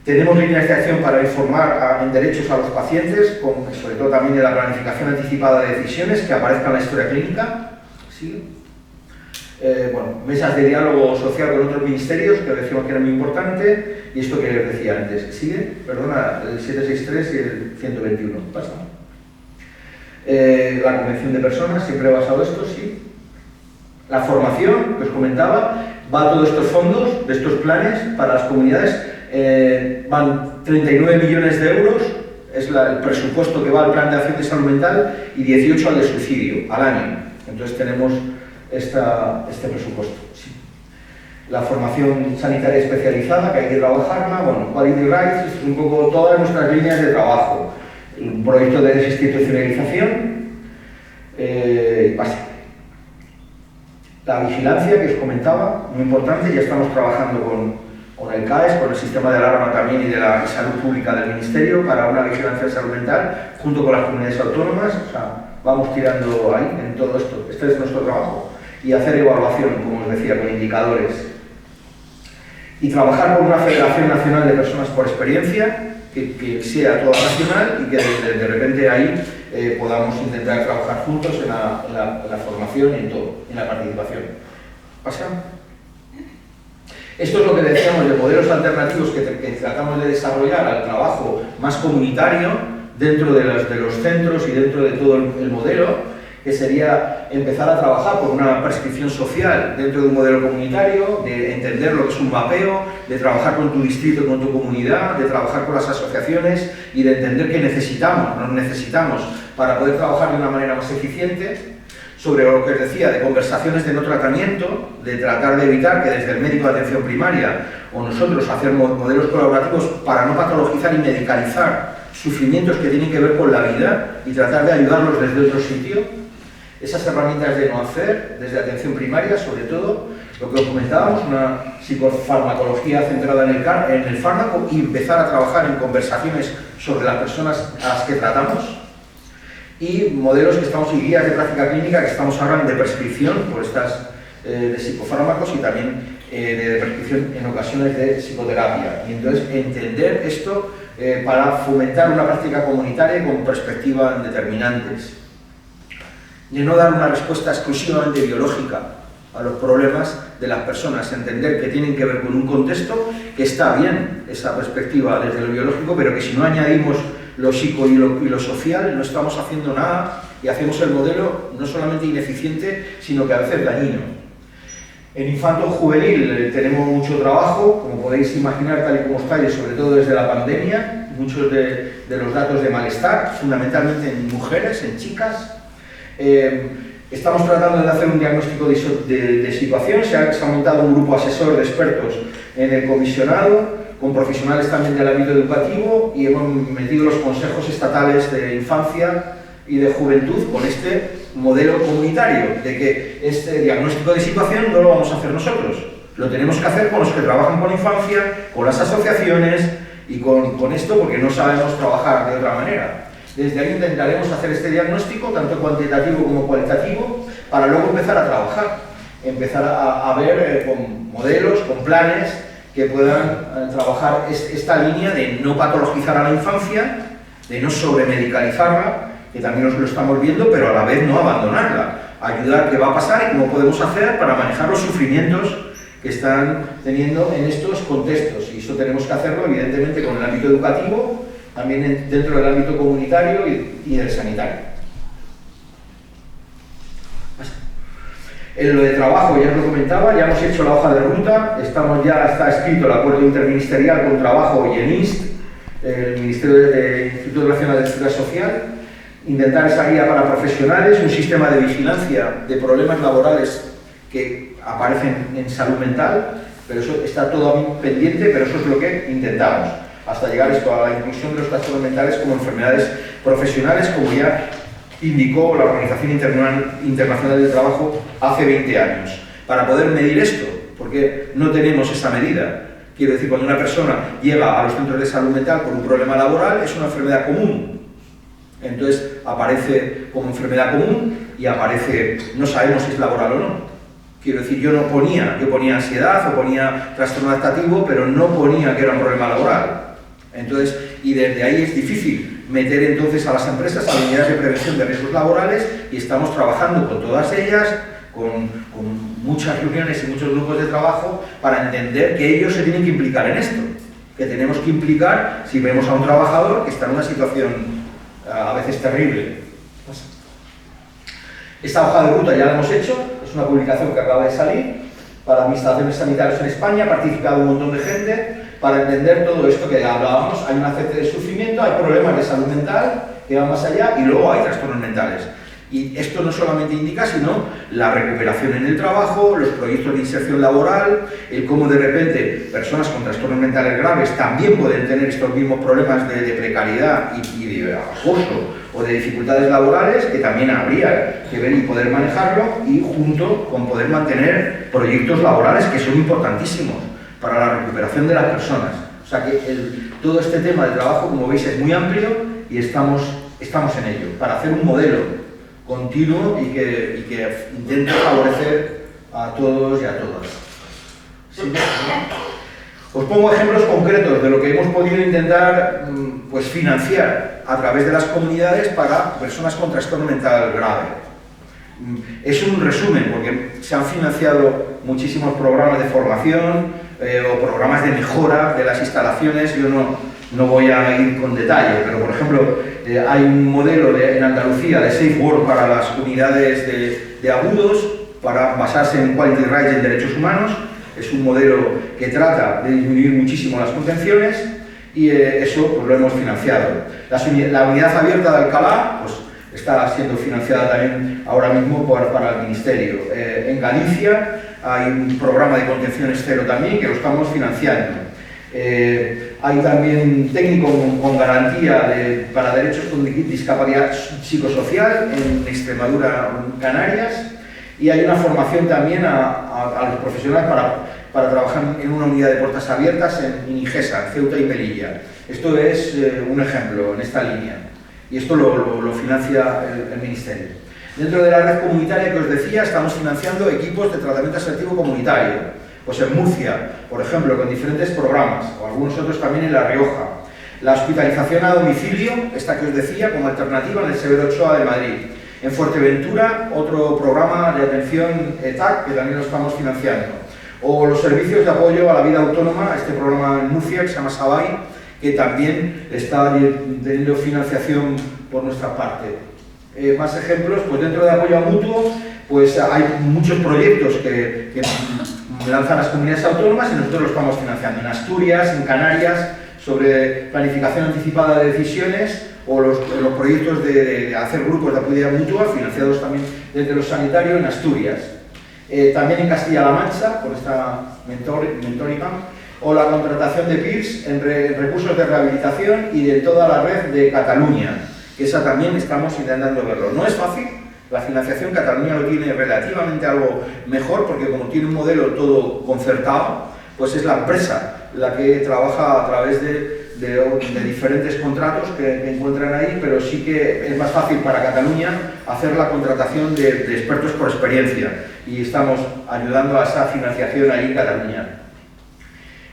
Tenemos líneas de acción para informar en derechos a los pacientes, sobre todo también de la planificación anticipada de decisiones que aparezca en la historia clínica. ¿Sí? Mesas de diálogo social con otros ministerios, que decíamos que era muy importante, y esto que les decía antes. ¿Sigue? Perdona, el 763 y el 121. Pasa. La Convención de Personas, siempre he basado esto, sí. La formación, que os comentaba, va a todos estos fondos, de estos planes, para las comunidades, van 39 millones de euros, es el presupuesto que va al plan de acción de salud mental, y 18 al de suicidio, al año. Entonces tenemos este presupuesto. Sí. La formación sanitaria especializada, que hay que trabajarla, Quality Rights, un poco todas nuestras líneas de trabajo. Un proyecto de desinstitucionalización, La vigilancia que os comentaba, muy importante, ya estamos trabajando con el CAES, con el sistema de alarma también y de la salud pública del Ministerio para una vigilancia de salud mental junto con las comunidades autónomas. O sea, vamos tirando ahí en todo esto. Este es nuestro trabajo. Y hacer evaluación, como os decía, con indicadores. Y trabajar con una Federación Nacional de Personas por Experiencia que sea toda nacional y que de repente ahí podamos intentar trabajar juntos en la formación y en todo, en la participación. ¿Pasa? Esto es lo que decíamos de modelos alternativos que tratamos de desarrollar al trabajo más comunitario dentro de los centros y dentro de todo el modelo, que sería empezar a trabajar por una prescripción social dentro de un modelo comunitario, de entender lo que es un mapeo, de trabajar con tu distrito, con tu comunidad, de trabajar con las asociaciones y de entender qué necesitamos para poder trabajar de una manera más eficiente. Sobre lo que os decía, de conversaciones de no tratamiento, de tratar de evitar que desde el médico de atención primaria o nosotros hacer modelos colaborativos para no patologizar y medicalizar sufrimientos que tienen que ver con la vida y tratar de ayudarlos desde otro sitio. Esas herramientas de no hacer, desde atención primaria, sobre todo, lo que os comentábamos, una psicofarmacología centrada en el fármaco y empezar a trabajar en conversaciones sobre las personas a las que tratamos. Y modelos que estamos, y guías de práctica clínica que estamos hablando de prescripción por estas de psicofármacos y también de prescripción en ocasiones de psicoterapia. Y entonces entender esto para fomentar una práctica comunitaria con perspectiva en determinantes. De no dar una respuesta exclusivamente biológica a los problemas de las personas, entender que tienen que ver con un contexto, que está bien esa perspectiva desde lo biológico, pero que si no añadimos lo psico y lo social, no estamos haciendo nada y hacemos el modelo no solamente ineficiente, sino que a veces dañino. En infanto-juvenil tenemos mucho trabajo, como podéis imaginar, tal y como está, y sobre todo desde la pandemia, muchos de los datos de malestar, fundamentalmente en mujeres, en chicas. Estamos tratando de hacer un diagnóstico de situación, se ha montado un grupo asesor de expertos en el comisionado, con profesionales también del ámbito educativo, y hemos metido los consejos estatales de infancia y de juventud con este modelo comunitario, de que este diagnóstico de situación no lo vamos a hacer nosotros, lo tenemos que hacer con los que trabajan con infancia, con las asociaciones y con esto, porque no sabemos trabajar de otra manera. Desde ahí intentaremos hacer este diagnóstico, tanto cuantitativo como cualitativo, para luego empezar a trabajar, empezar a ver con modelos, con planes que puedan trabajar esta línea de no patologizar a la infancia, de no sobremedicalizarla, que también lo estamos viendo, pero a la vez no abandonarla, ayudar qué va a pasar y cómo podemos hacer para manejar los sufrimientos que están teniendo en estos contextos. Y eso tenemos que hacerlo, evidentemente, con el ámbito educativo, también dentro del ámbito comunitario y del sanitario. En lo de trabajo, ya os lo comentaba, ya hemos hecho la hoja de ruta, está escrito el acuerdo interministerial con trabajo y el INST, el Ministerio del Instituto Nacional de Seguridad Social, intentar esa guía para profesionales, un sistema de vigilancia de problemas laborales que aparecen en salud mental, pero eso está todo pendiente, pero eso es lo que intentamos, hasta llegar esto a la inclusión de los trastornos mentales como enfermedades profesionales, como ya indicó la Organización Internacional del Trabajo hace 20 años. Para poder medir esto, porque no tenemos esa medida. Quiero decir, cuando una persona llega a los centros de salud mental por un problema laboral, es una enfermedad común. Entonces aparece como enfermedad común y aparece, no sabemos si es laboral o no. Quiero decir, yo ponía ansiedad o ponía trastorno adaptativo, pero no ponía que era un problema laboral. Entonces, y desde ahí es difícil meter entonces a las empresas a unidades de prevención de riesgos laborales, y estamos trabajando con todas ellas, con muchas reuniones y muchos grupos de trabajo para entender que ellos se tienen que implicar en esto, que tenemos que implicar si vemos a un trabajador que está en una situación a veces terrible. Esta hoja de ruta ya la hemos hecho, es una publicación que acaba de salir para administraciones sanitarias en España, ha participado un montón de gente para entender todo esto que hablábamos. Hay una CT de sufrimiento, hay problemas de salud mental que van más allá y luego hay trastornos mentales. Y esto no solamente indica, sino la recuperación en el trabajo, los proyectos de inserción laboral, el cómo de repente personas con trastornos mentales graves también pueden tener estos mismos problemas de precariedad y de acoso o de dificultades laborales, que también habría que ver y poder manejarlo, y junto con poder mantener proyectos laborales que son importantísimos para la recuperación de las personas. O sea que todo este tema del trabajo, como veis, es muy amplio y estamos en ello, para hacer un modelo continuo y que intente favorecer a todos y a todas. ¿Sí? Os pongo ejemplos concretos de lo que hemos podido intentar pues, financiar a través de las comunidades para personas con trastorno mental grave. Es un resumen, porque se han financiado muchísimos programas de formación o programas de mejora de las instalaciones. Yo no voy a ir con detalle, pero por ejemplo hay un modelo en Andalucía de Safe Work para las unidades de agudos, para basarse en Quality Rights y en derechos humanos. Es un modelo que trata de disminuir muchísimo las contenciones y eso pues, lo hemos financiado. La unidad abierta de Alcalá pues, está siendo financiada también ahora mismo para el Ministerio. En Galicia hay un programa de contenciones cero también que lo estamos financiando. Hay también técnico con garantía para derechos con discapacidad psicosocial en Extremadura, en Canarias, y hay una formación también a los profesionales para trabajar en una unidad de puertas abiertas en Igesa, en Ceuta y Melilla. Esto es un ejemplo en esta línea, y esto lo financia el Ministerio. Dentro de la red comunitaria que os decía, estamos financiando equipos de tratamiento asertivo comunitario. Pues en Murcia, por ejemplo, con diferentes programas, o algunos otros también en La Rioja. La hospitalización a domicilio, esta que os decía, como alternativa en el Severo Ochoa de Madrid. En Fuerteventura, otro programa de atención ETAC, que también lo estamos financiando. O los servicios de apoyo a la vida autónoma, este programa en Murcia, que se llama Sabay, que también está teniendo financiación por nuestra parte. Más ejemplos, pues dentro de apoyo a mutuo, pues hay muchos proyectos que lanzan las comunidades autónomas y nosotros lo estamos financiando en Asturias, en Canarias, sobre planificación anticipada de decisiones o los proyectos de hacer grupos de apoyo mutua financiados también desde lo sanitario en Asturias. También en Castilla-La Mancha, con esta mentoring, o la contratación de PIRS en recursos de rehabilitación y de toda la red de Cataluña, que esa también estamos intentando verlo. No es fácil. La financiación Cataluña lo tiene relativamente algo mejor porque como tiene un modelo todo concertado, pues es la empresa la que trabaja a través de diferentes contratos que encuentran ahí, pero sí que es más fácil para Cataluña hacer la contratación de expertos por experiencia y estamos ayudando a esa financiación ahí en Cataluña.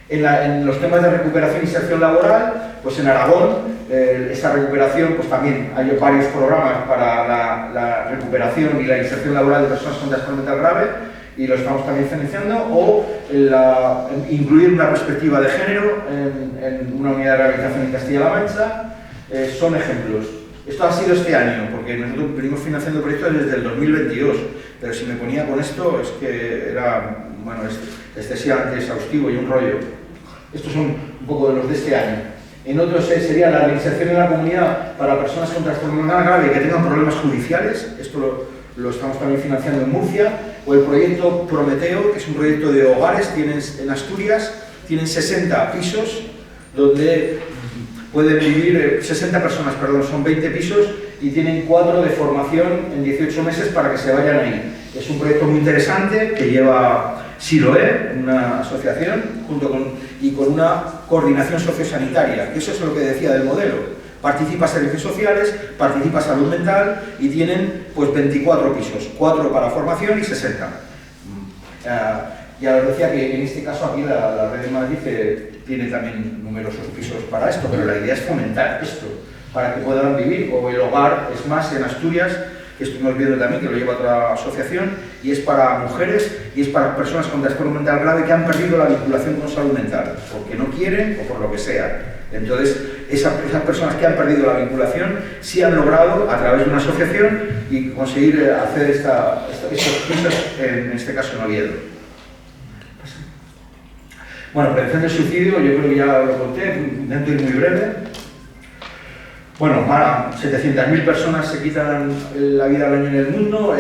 En los temas de recuperación y inserción laboral, pues en Aragón, esa recuperación, pues también hay varios programas para la recuperación y la inserción laboral de personas con trastorno mental grave y lo estamos también financiando, o incluir una perspectiva de género en una unidad de rehabilitación en Castilla-La Mancha. Son ejemplos. Esto ha sido este año, porque nosotros venimos financiando proyectos desde el 2022, pero si me ponía con esto es que era, bueno, excesivamente exhaustivo y un rollo. Estos son un poco de los de este año. En otros sería la reinserción en la comunidad para personas con trastorno mental grave que tengan problemas judiciales. Esto lo estamos también financiando en Murcia. O el proyecto Prometeo, que es un proyecto de hogares, en Asturias, tienen 60 pisos donde pueden vivir 60 personas, perdón, son 20 pisos y tienen 4 de formación en 18 meses para que se vayan ahí. Es un proyecto muy interesante que lleva Siloé, una asociación, con una coordinación sociosanitaria, que eso es lo que decía del modelo. Participa servicios sociales, participa salud mental y tienen pues 24 pisos, 4 para formación y 60. Ya os decía que en este caso aquí la Red de Madrid tiene también numerosos pisos para esto, pero la idea es fomentar esto para que puedan vivir, o el hogar es más en Asturias, que estuvimos viendo también, que lo lleva otra asociación, y es para mujeres y es para personas con trastorno mental grave que han perdido la vinculación con salud mental, porque no quieren o por lo que sea. Entonces, esas personas que han perdido la vinculación sí han logrado, a través de una asociación, y conseguir hacer estos pisos, en este caso en Oviedo. Bueno, prevención del suicidio, yo creo que ya lo conté, intento ir muy breve. Bueno, 700.000 personas se quitan la vida al año en el mundo,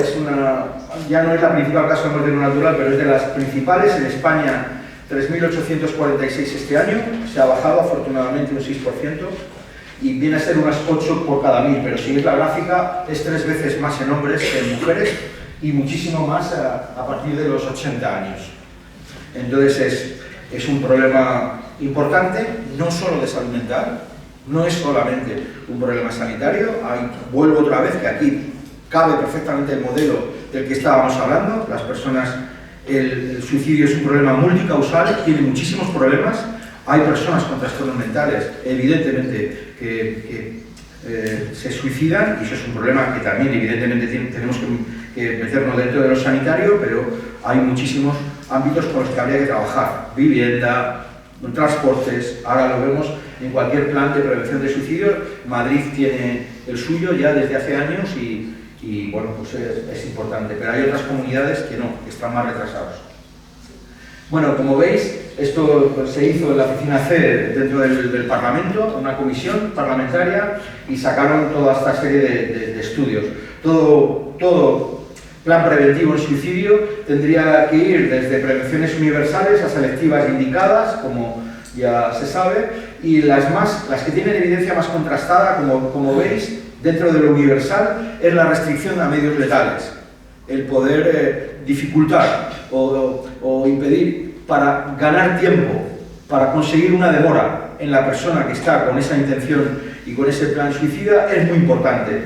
ya no es la principal causa de muerte no natural, pero es de las principales. En España, 3.846 este año, se ha bajado afortunadamente un 6%, y viene a ser unas 8 por cada 1000, pero si ves la gráfica, es 3 veces más en hombres que en mujeres, y muchísimo más a partir de los 80 años. Entonces es un problema importante, no solo de salud mental, no es solamente un problema sanitario. Vuelvo otra vez que aquí cabe perfectamente el modelo del que estábamos hablando. Las personas, el suicidio es un problema multicausal, tiene muchísimos problemas. Hay personas con trastornos mentales, evidentemente, que se suicidan, y eso es un problema que también evidentemente tenemos que meternos dentro de lo sanitario, pero hay muchísimos ámbitos con los que habría que trabajar: vivienda, transportes. Ahora lo vemos en cualquier plan de prevención de suicidio. Madrid tiene el suyo ya desde hace años y bueno, pues es importante, pero hay otras comunidades que no, que están más retrasados. Bueno, como veis, esto pues, se hizo en la oficina C dentro del Parlamento, una comisión parlamentaria, y sacaron toda esta serie de estudios. Todo plan preventivo en suicidio tendría que ir desde prevenciones universales a selectivas indicadas, como ya se sabe, y las que tienen evidencia más contrastada, como veis, dentro de lo universal, es la restricción a medios letales, el poder dificultar o impedir para ganar tiempo, para conseguir una demora en la persona que está con esa intención y con ese plan suicida, es muy importante.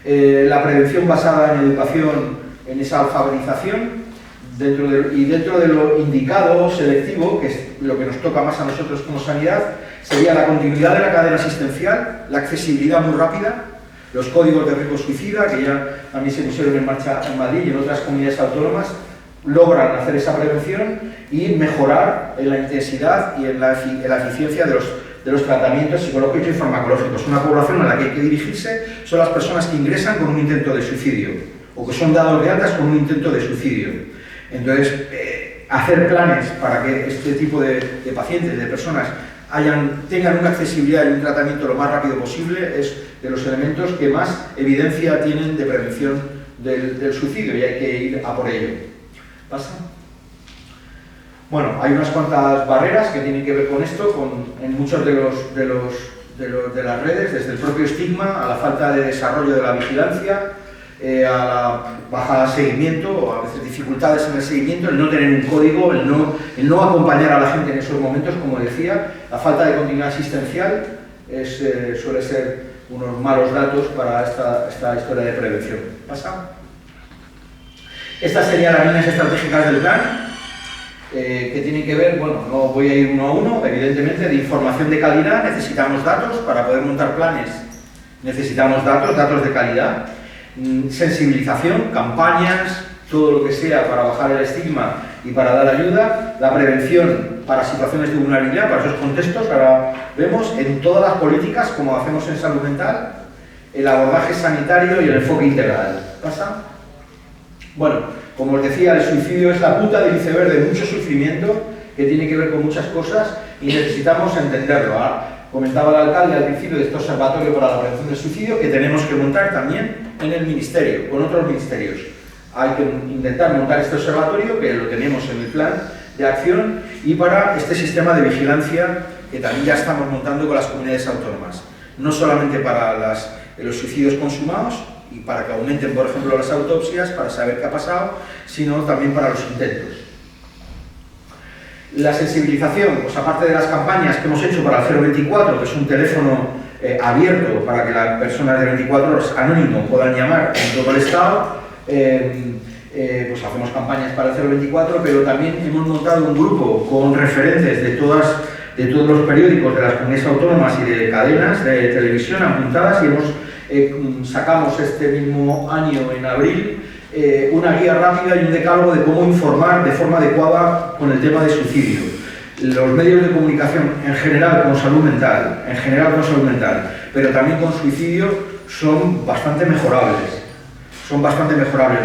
La prevención basada en educación, en esa alfabetización, dentro de lo indicado, selectivo, que es lo que nos toca más a nosotros como sanidad, sería la continuidad de la cadena asistencial, la accesibilidad muy rápida, los códigos de riesgo suicida, que ya también se pusieron en marcha en Madrid y en otras comunidades autónomas, logran hacer esa prevención y mejorar en la intensidad y en la eficiencia de los tratamientos psicológicos y farmacológicos. Una población a la que hay que dirigirse son las personas que ingresan con un intento de suicidio o que son dados de altas con un intento de suicidio. Entonces, hacer planes para que este tipo de pacientes, de personas, tengan una accesibilidad y un tratamiento lo más rápido posible es de los elementos que más evidencia tienen de prevención del suicidio, y hay que ir a por ello. ¿Pasa? Bueno, hay unas cuantas barreras que tienen que ver con esto, en muchos de las redes, desde el propio estigma a la falta de desarrollo de la vigilancia, a la baja seguimiento, o a veces dificultades en el seguimiento, el no tener un código, el no acompañar a la gente en esos momentos, como decía, la falta de continuidad asistencial suele ser unos malos datos para esta historia de prevención. ¿Pasa? Estas serían las líneas estratégicas del plan, que tienen que ver, bueno, no voy a ir uno a uno, evidentemente, de información de calidad. Necesitamos datos para poder montar planes, necesitamos datos de calidad. Sensibilización, campañas, todo lo que sea para bajar el estigma y para dar ayuda. La prevención para situaciones de vulnerabilidad, para esos contextos. Ahora vemos en todas las políticas, como hacemos en salud mental, el abordaje sanitario y el enfoque integral. ¿Pasa? Bueno, como os decía, el suicidio es la punta del iceberg de mucho sufrimiento que tiene que ver con muchas cosas y necesitamos entenderlo. Comentaba el alcalde al principio de este observatorio para la prevención del suicidio, que tenemos que montar también en el ministerio, con otros ministerios. Hay que intentar montar este observatorio, que lo tenemos en el plan de acción, y para este sistema de vigilancia que también ya estamos montando con las comunidades autónomas. No solamente para los suicidios consumados y para que aumenten, por ejemplo, las autopsias, para saber qué ha pasado, sino también para los intentos. La sensibilización, pues aparte de las campañas que hemos hecho para el 024, que es un teléfono abierto para que las personas de 24 horas anónimo puedan llamar en todo el estado, pues hacemos campañas para el 024, pero también hemos montado un grupo con referentes de todos los periódicos de las comunidades autónomas y de cadenas de televisión apuntadas, y sacamos este mismo año, en abril, una guía rápida y un decálogo de cómo informar de forma adecuada con el tema de suicidio. Los medios de comunicación en general con salud mental, pero también con suicidio, son bastante mejorables.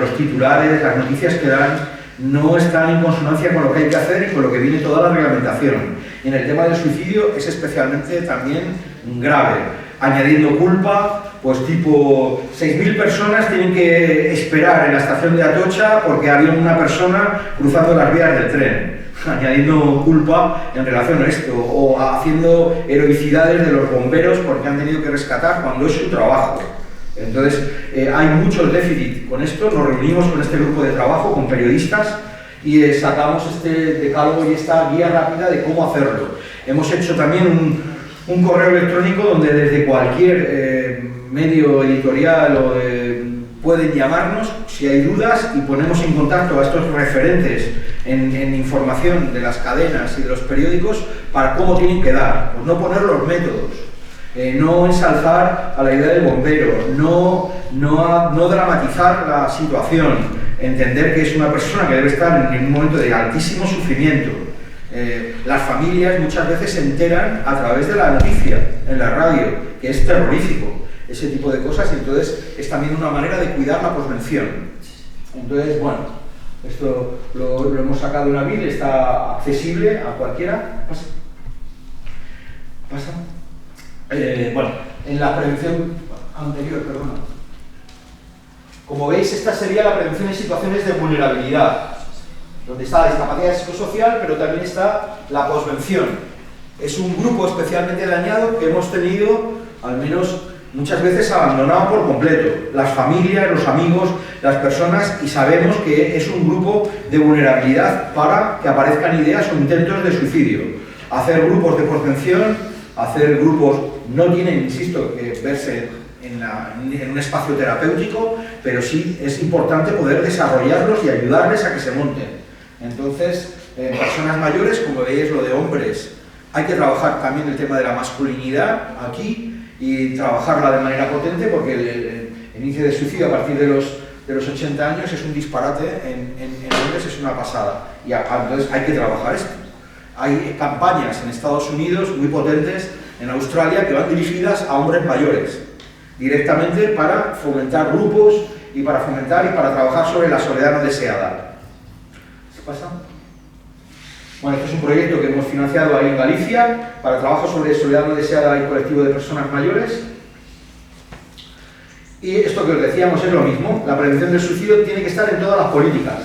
Los titulares, las noticias que dan, no están en consonancia con lo que hay que hacer y con lo que viene toda la reglamentación. Y en el tema del suicidio es especialmente también grave. añadiendo culpa, pues tipo 6.000 personas tienen que esperar en la estación de Atocha porque había una persona cruzando las vías del tren, añadiendo culpa en relación a esto, o haciendo heroicidades de los bomberos porque han tenido que rescatar cuando es su trabajo. Entonces, hay muchos déficits con esto. Nos reunimos con este grupo de trabajo, con periodistas, y sacamos este decálogo y esta guía rápida de cómo hacerlo. Hemos hecho también un correo electrónico donde desde cualquier medio editorial pueden llamarnos si hay dudas, y ponemos en contacto a estos referentes en información de las cadenas y de los periódicos para cómo tienen que dar. Pues no poner los métodos, no ensalzar a la idea del bombero, no dramatizar la situación, entender que es una persona que debe estar en un momento de altísimo sufrimiento. Las familias muchas veces se enteran a través de la noticia en la radio, que es terrorífico, ese tipo de cosas, y entonces es también una manera de cuidar la posvención. Entonces, bueno, esto lo hemos sacado de una BIL, está accesible a cualquiera. ¿Pasa? Bueno, en la prevención anterior, perdona. Como veis, esta sería la prevención en situaciones de vulnerabilidad, donde está la discapacidad psicosocial, pero también está la posvención. Es un grupo especialmente dañado que hemos tenido, al menos muchas veces, abandonado por completo. Las familias, los amigos, las personas, y sabemos que es un grupo de vulnerabilidad para que aparezcan ideas o intentos de suicidio. Hacer grupos de posvención, hacer grupos, no tienen, insisto, que verse en un espacio terapéutico, pero sí es importante poder desarrollarlos y ayudarles a que se monten. Entonces, en personas mayores, como veis lo de hombres, hay que trabajar también el tema de la masculinidad aquí y trabajarla de manera potente, porque el índice de suicidio a partir de los 80 años es un disparate, en hombres es una pasada. Y entonces hay que trabajar esto. Hay campañas en Estados Unidos muy potentes, en Australia, que van dirigidas a hombres mayores, directamente para fomentar grupos y para trabajar sobre la soledad no deseada. ¿Se pasa? Bueno, este es un proyecto que hemos financiado ahí en Galicia para trabajo sobre soledad no deseada y colectivo de personas mayores. Y esto que os decíamos es lo mismo. La prevención del suicidio tiene que estar en todas las políticas,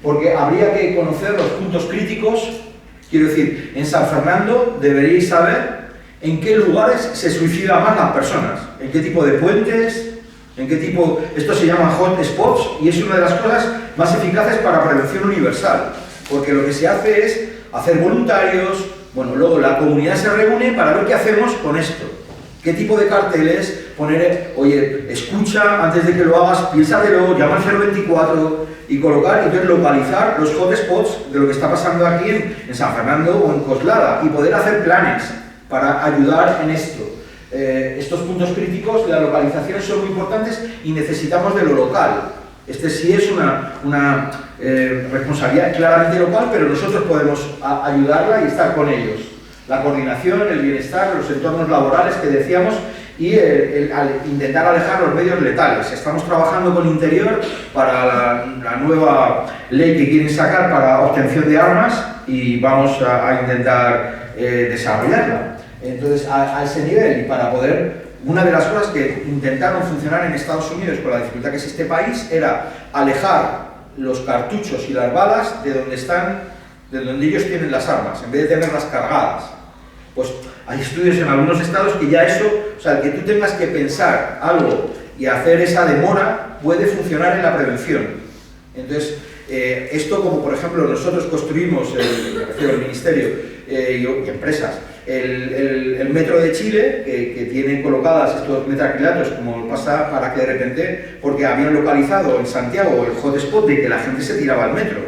porque habría que conocer los puntos críticos. Quiero decir, en San Fernando deberíais saber en qué lugares se suicidan más las personas, en qué tipo de puentes, en qué tipo... Esto se llama hot spots y es una de las cosas más eficaces para prevención universal, porque lo que se hace es hacer voluntarios. Bueno, luego la comunidad se reúne para ver qué hacemos con esto, qué tipo de carteles, poner, oye, escucha antes de que lo hagas, piénsatelo, llama al 024 y colocar, y entonces localizar los hot spots de lo que está pasando aquí en San Fernando o en Coslada, y poder hacer planes para ayudar en esto. Estos puntos críticos de la localización son muy importantes y necesitamos de lo local. Este sí es una responsabilidad claramente local, pero nosotros podemos ayudarla y estar con ellos. La coordinación, el bienestar, los entornos laborales que decíamos, y al intentar alejar los medios letales. Estamos trabajando con Interior para la nueva ley que quieren sacar para obtención de armas, y vamos a intentar desarrollarla. Entonces, a ese nivel, y para poder... Una de las cosas que intentaron funcionar en Estados Unidos con la dificultad que es este país era alejar los cartuchos y las balas de donde están, de donde ellos tienen las armas, en vez de tenerlas cargadas. Pues hay estudios en algunos estados que ya eso, o sea, que tú tengas que pensar algo y hacer esa demora puede funcionar en la prevención. Entonces, esto, como por ejemplo nosotros construimos, me refiero al Ministerio y empresas, el metro de Chile, que tiene colocadas estos metacrilatos, como pasa, para que de repente, porque habían localizado en Santiago el hotspot de que la gente se tiraba al metro.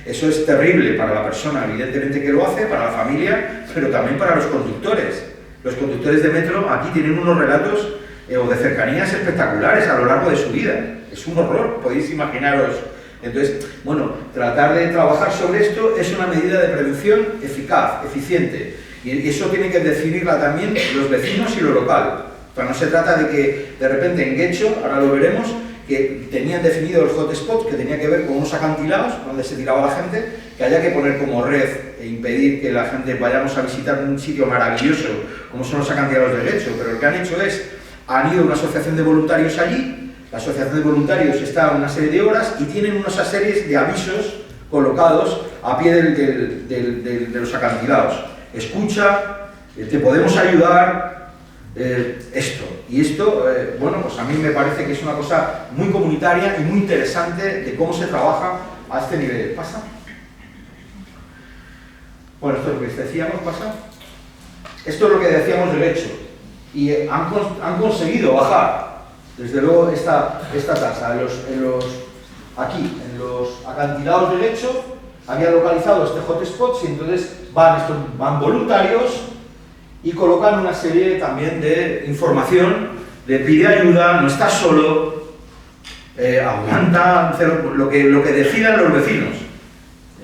Eso es terrible para la persona, evidentemente, que lo hace, para la familia, pero también para los conductores. Los conductores de metro aquí tienen unos relatos o de cercanías espectaculares a lo largo de su vida. Es un horror, podéis imaginaros. Entonces, bueno, tratar de trabajar sobre esto es una medida de prevención eficaz, eficiente, y eso tiene que definirla también los vecinos y lo local. O sea, no se trata de que de repente en Guecho, ahora lo veremos, que tenían definido el hotspot, que tenía que ver con unos acantilados donde se tiraba la gente, que haya que poner como red e impedir que la gente vayamos a visitar un sitio maravilloso como son los acantilados de Getxo, pero lo que han hecho es, han ido a una asociación de voluntarios allí, la asociación de voluntarios está una serie de horas y tienen unas series de avisos colocados a pie de los acantilados. Escucha, te podemos ayudar, esto. Y esto, bueno, pues a mí me parece que es una cosa muy comunitaria y muy interesante de cómo se trabaja a este nivel. ¿Pasa? Bueno, esto es lo que decíamos, ¿pasa? Esto es lo que decíamos de Getxo. Y han conseguido bajar, desde luego, esta tasa. Aquí, en los acantilados de Getxo, había localizado este hotspot y entonces van voluntarios y colocan una serie también de información, de pide ayuda, no estás solo, aguanta, lo que decidan los vecinos.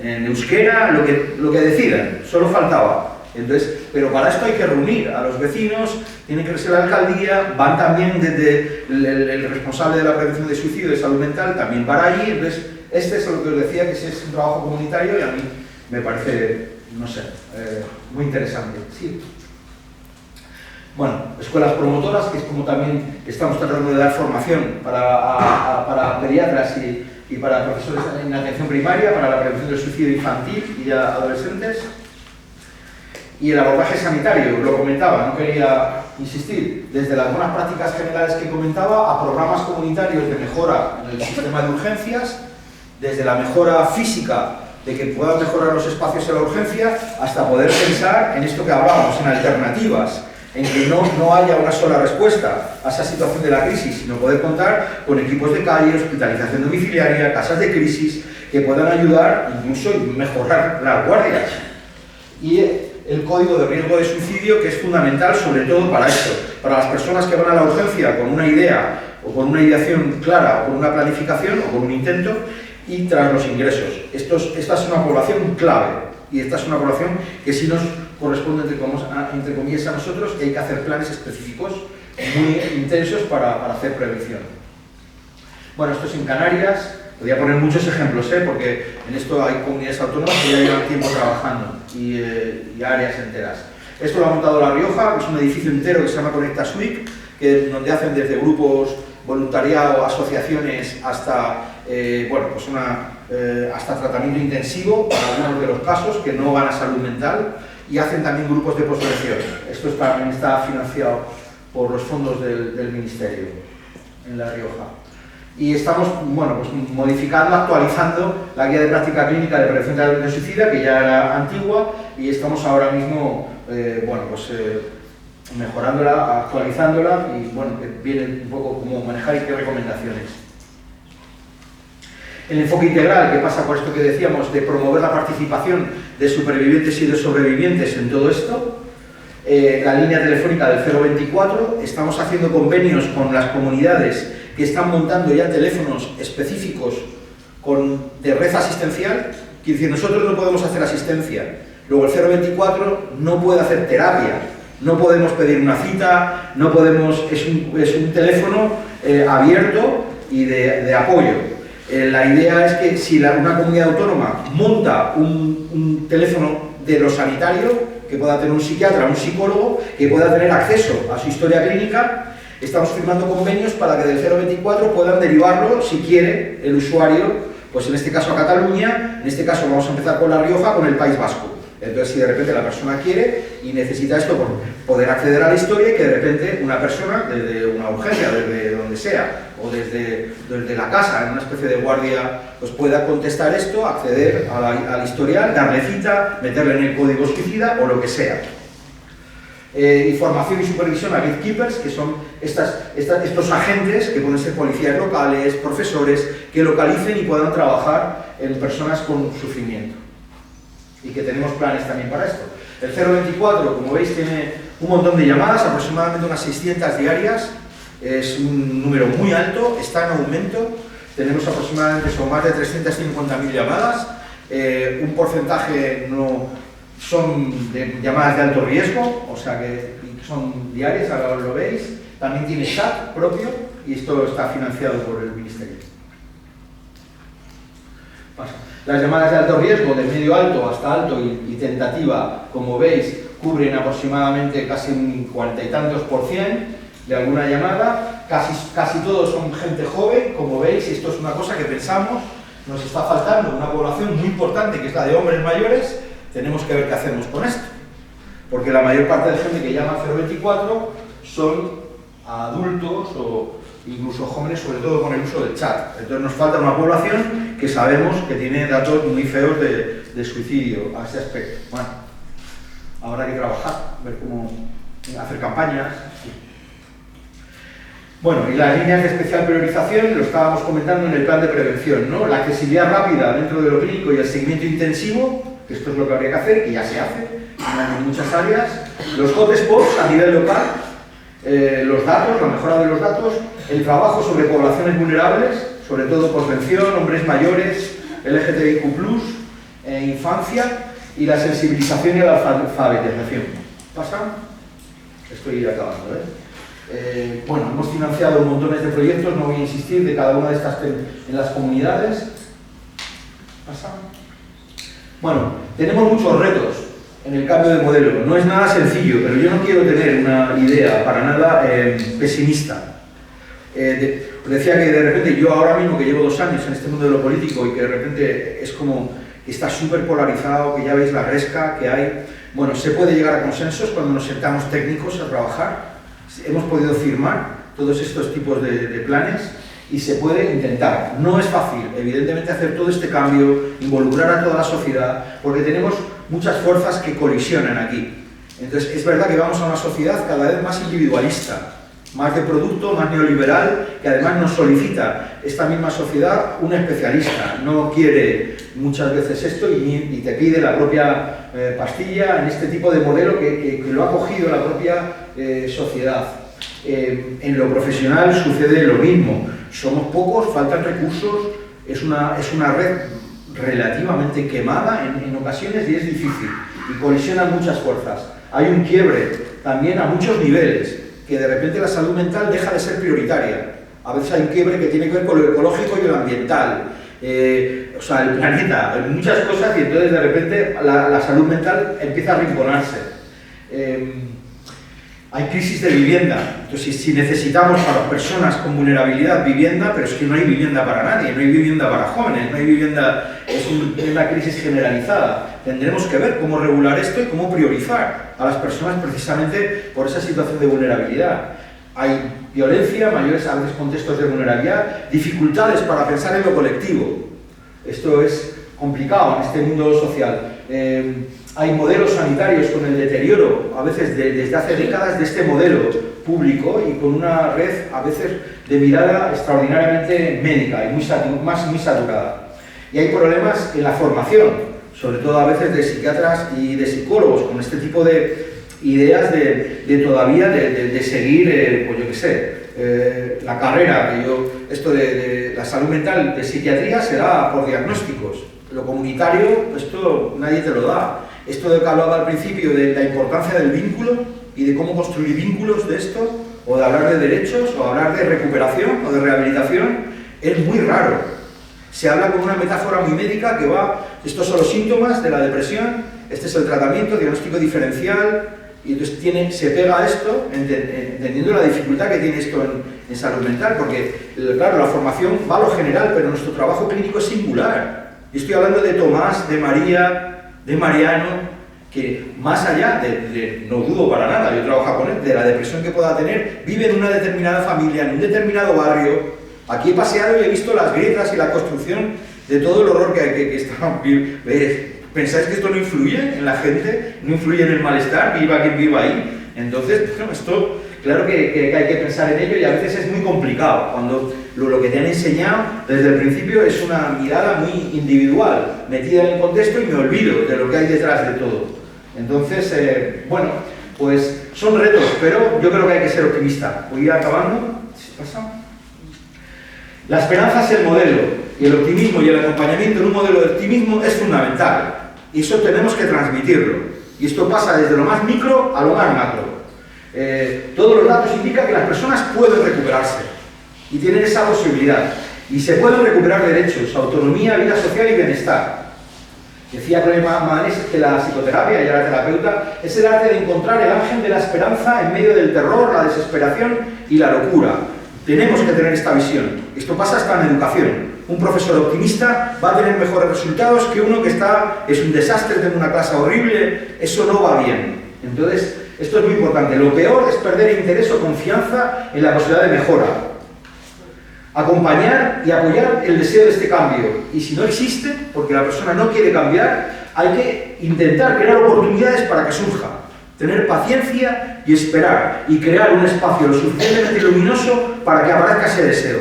En euskera, lo que decidan, solo faltaba. Entonces, pero para esto hay que reunir a los vecinos, tiene que ser la alcaldía, van también desde el responsable de la prevención de suicidio de salud mental, también para allí. Entonces, este es lo que os decía, que es un trabajo comunitario y a mí me parece, no sé, muy interesante. Sí. Bueno, escuelas promotoras, que es como también estamos tratando de dar formación para pediatras y para profesores en atención primaria, para la prevención del suicidio infantil y a adolescentes. Y el abordaje sanitario, lo comentaba, no quería insistir, desde las buenas prácticas generales que comentaba a programas comunitarios de mejora en el sistema de urgencias, desde la mejora física, de que puedan mejorar los espacios en la urgencia, hasta poder pensar en esto que hablábamos, en alternativas, en que no haya una sola respuesta a esa situación de la crisis, sino poder contar con equipos de calle, hospitalización domiciliaria, casas de crisis, que puedan ayudar incluso y mejorar las guardias. Y el código de riesgo de suicidio, que es fundamental sobre todo para esto, para las personas que van a la urgencia con una idea o con una ideación clara o con una planificación o con un intento y tras los ingresos. Esta es una población clave y esta es una población que sí nos corresponde entre comillas a nosotros, que hay que hacer planes específicos muy intensos para hacer prevención. Bueno, esto es en Canarias. Podría poner muchos ejemplos, porque en esto hay comunidades autónomas que ya llevan tiempo trabajando y áreas enteras. Esto lo ha montado La Rioja, que es un edificio entero que se llama Conecta Suic, donde hacen desde grupos, voluntariado, asociaciones, hasta, hasta tratamiento intensivo para algunos de los casos que no van a salud mental, y hacen también grupos de posvención. Esto también está financiado por los fondos del Ministerio en La Rioja. Y estamos modificando, actualizando la guía de práctica clínica de prevención de suicidio, que ya era antigua, y estamos ahora mismo mejorándola, actualizándola, y que viene un poco cómo manejar y qué recomendaciones. El enfoque integral, que pasa por esto que decíamos, de promover la participación de supervivientes y de sobrevivientes en todo esto. La línea telefónica del 024, estamos haciendo convenios con las comunidades que están montando ya teléfonos específicos de red asistencial, que decir, nosotros no podemos hacer asistencia, luego el 024 no puede hacer terapia, no podemos pedir una cita, no podemos, es un teléfono abierto y de apoyo. La idea es que si una comunidad autónoma monta un teléfono de lo sanitario, que pueda tener un psiquiatra, un psicólogo, que pueda tener acceso a su historia clínica, estamos firmando convenios para que del 024 puedan derivarlo, si quiere, el usuario, pues en este caso a Cataluña, en este caso vamos a empezar con La Rioja, con el País Vasco. Entonces, si de repente la persona quiere y necesita esto por poder acceder a la historia, y que de repente una persona, desde una urgencia, desde donde sea, o desde la casa, en una especie de guardia, pues pueda contestar esto, acceder al historial, darle cita, meterle en el código suicida o lo que sea. Información y supervisión a gatekeepers, que son estos agentes que pueden ser policías locales, profesores, que localicen y puedan trabajar en personas con sufrimiento. Y que tenemos planes también para esto. El 024, como veis, tiene un montón de llamadas, aproximadamente unas 600 diarias, es un número muy alto, está en aumento, tenemos aproximadamente más de 350.000 llamadas, un porcentaje son de llamadas de alto riesgo, o sea que son diarias, ahora lo veis, también tiene chat propio y esto está financiado por el Ministerio. Pasa. Las llamadas de alto riesgo, de medio alto hasta alto y tentativa, como veis, cubren aproximadamente casi un 40 y tantos % de alguna llamada. Casi todos son gente joven, como veis, esto es una cosa que pensamos, nos está faltando una población muy importante que es la de hombres mayores. Tenemos que ver qué hacemos con esto, porque la mayor parte de gente que llama al 024 son adultos o incluso jóvenes, sobre todo con el uso del chat. Entonces nos falta una población que sabemos que tiene datos muy feos de suicidio a ese aspecto. Bueno, habrá que trabajar, ver cómo hacer campañas. Bueno, y las líneas de especial priorización, lo estábamos comentando en el plan de prevención, ¿no? La accesibilidad rápida dentro de lo clínico y el seguimiento intensivo, que esto es lo que habría que hacer, que ya se hace en muchas áreas. Los hotspots a nivel local, los datos, la mejora de los datos, el trabajo sobre poblaciones vulnerables, sobre todo por pensión, hombres mayores, LGTBIQ+, infancia, y la sensibilización y la alfabetización. ¿Pasa? Estoy acabando, bueno, hemos financiado montones de proyectos, no voy a insistir, de cada una de estas en las comunidades. ¿Pasa? Bueno, tenemos muchos retos en el cambio de modelo. No es nada sencillo, pero yo no quiero tener una idea para nada pesimista. Os decía que de repente yo ahora mismo, que llevo 2 años en este mundo de lo político y que de repente es como que está súper polarizado, que ya veis la gresca que hay. Bueno, se puede llegar a consensos cuando nos sentamos técnicos a trabajar. Hemos podido firmar todos estos tipos de planes y se puede intentar. No es fácil, evidentemente, hacer todo este cambio, involucrar a toda la sociedad, porque tenemos muchas fuerzas que colisionan aquí. Entonces, es verdad que vamos a una sociedad cada vez más individualista, más de producto, más neoliberal, que además nos solicita esta misma sociedad un especialista. No quiere muchas veces esto y te pide la propia pastilla en este tipo de modelo que lo ha cogido la propia sociedad. En lo profesional sucede lo mismo. Somos pocos, faltan recursos, es una red relativamente quemada en ocasiones y es difícil. Y colisionan muchas fuerzas. Hay un quiebre también a muchos niveles, que de repente la salud mental deja de ser prioritaria. A veces hay un quiebre que tiene que ver con lo ecológico y lo ambiental, o sea, el planeta, muchas cosas, y entonces de repente la salud mental empieza a arrinconarse. Hay crisis de vivienda, entonces si necesitamos para las personas con vulnerabilidad vivienda, pero es que no hay vivienda para nadie, no hay vivienda para jóvenes, no hay vivienda, es una crisis generalizada. Tendremos que ver cómo regular esto y cómo priorizar a las personas precisamente por esa situación de vulnerabilidad. Hay violencia, mayores a veces contextos de vulnerabilidad, dificultades para pensar en lo colectivo. Esto es complicado en este mundo social. Hay modelos sanitarios con el deterioro, a veces desde hace décadas, de este modelo público y con una red a veces de mirada extraordinariamente médica y muy saturada. Y hay problemas en la formación, sobre todo a veces de psiquiatras y de psicólogos, con este tipo de ideas de seguir, pues yo qué sé, la carrera, esto de la salud mental, de psiquiatría se da por diagnósticos. Lo comunitario, esto nadie te lo da. Esto de que hablaba al principio de la importancia del vínculo y de cómo construir vínculos de esto, o de hablar de derechos, o hablar de recuperación o de rehabilitación, es muy raro. Se habla con una metáfora muy médica que va, estos son los síntomas de la depresión, este es el tratamiento, diagnóstico diferencial, y entonces se pega a esto, entendiendo la dificultad que tiene esto en salud mental, porque, claro, la formación va a lo general, pero nuestro trabajo clínico es singular. Yo estoy hablando de Tomás, de María, de Mariano, que más allá no dudo para nada, yo trabajo con él, de la depresión que pueda tener, vive en una determinada familia, en un determinado barrio. Aquí he paseado y he visto las grietas y la construcción de todo el horror que está. ¿Pensáis que esto no influye en la gente? ¿No influye en el malestar? Viva quien viva ahí. Entonces, bueno, esto, claro que hay que pensar en ello y a veces es muy complicado, cuando lo que te han enseñado desde el principio es una mirada muy individual, metida en el contexto y me olvido de lo que hay detrás de todo. Entonces, bueno, pues son retos, pero yo creo que hay que ser optimista. Voy acabando. ¿Pasa? La esperanza es el modelo, y el optimismo y el acompañamiento en un modelo de optimismo es fundamental. Y eso tenemos que transmitirlo. Y esto pasa desde lo más micro a lo más macro. Todos los datos indican que las personas pueden recuperarse y tienen esa posibilidad. Y se pueden recuperar derechos, autonomía, vida social y bienestar. Decía Chloe Manes que la psicoterapia y la terapeuta es el arte de encontrar el ángel de la esperanza en medio del terror, la desesperación y la locura. Tenemos que tener esta visión. Esto pasa hasta en educación. Un profesor optimista va a tener mejores resultados que uno que es un desastre, tiene una clase horrible, eso no va bien. Entonces, esto es muy importante. Lo peor es perder interés o confianza en la posibilidad de mejora. Acompañar y apoyar el deseo de este cambio. Y si no existe, porque la persona no quiere cambiar, hay que intentar crear oportunidades para que surja. Tener paciencia y esperar. Y crear un espacio lo suficientemente luminoso para que aparezca ese deseo.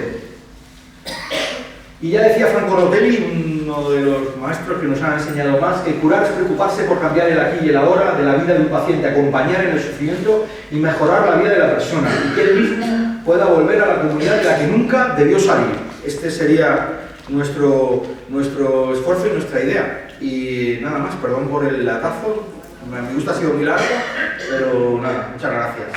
Y ya decía Franco Rotelli, uno de los maestros que nos han enseñado más, que curar es preocuparse por cambiar el aquí y el ahora de la vida de un paciente, acompañar en el sufrimiento y mejorar la vida de la persona, y que él mismo pueda volver a la comunidad de la que nunca debió salir. Este sería nuestro esfuerzo y nuestra idea. Y nada más, perdón por el latazo, mi gusto ha sido muy largo, pero nada, muchas gracias.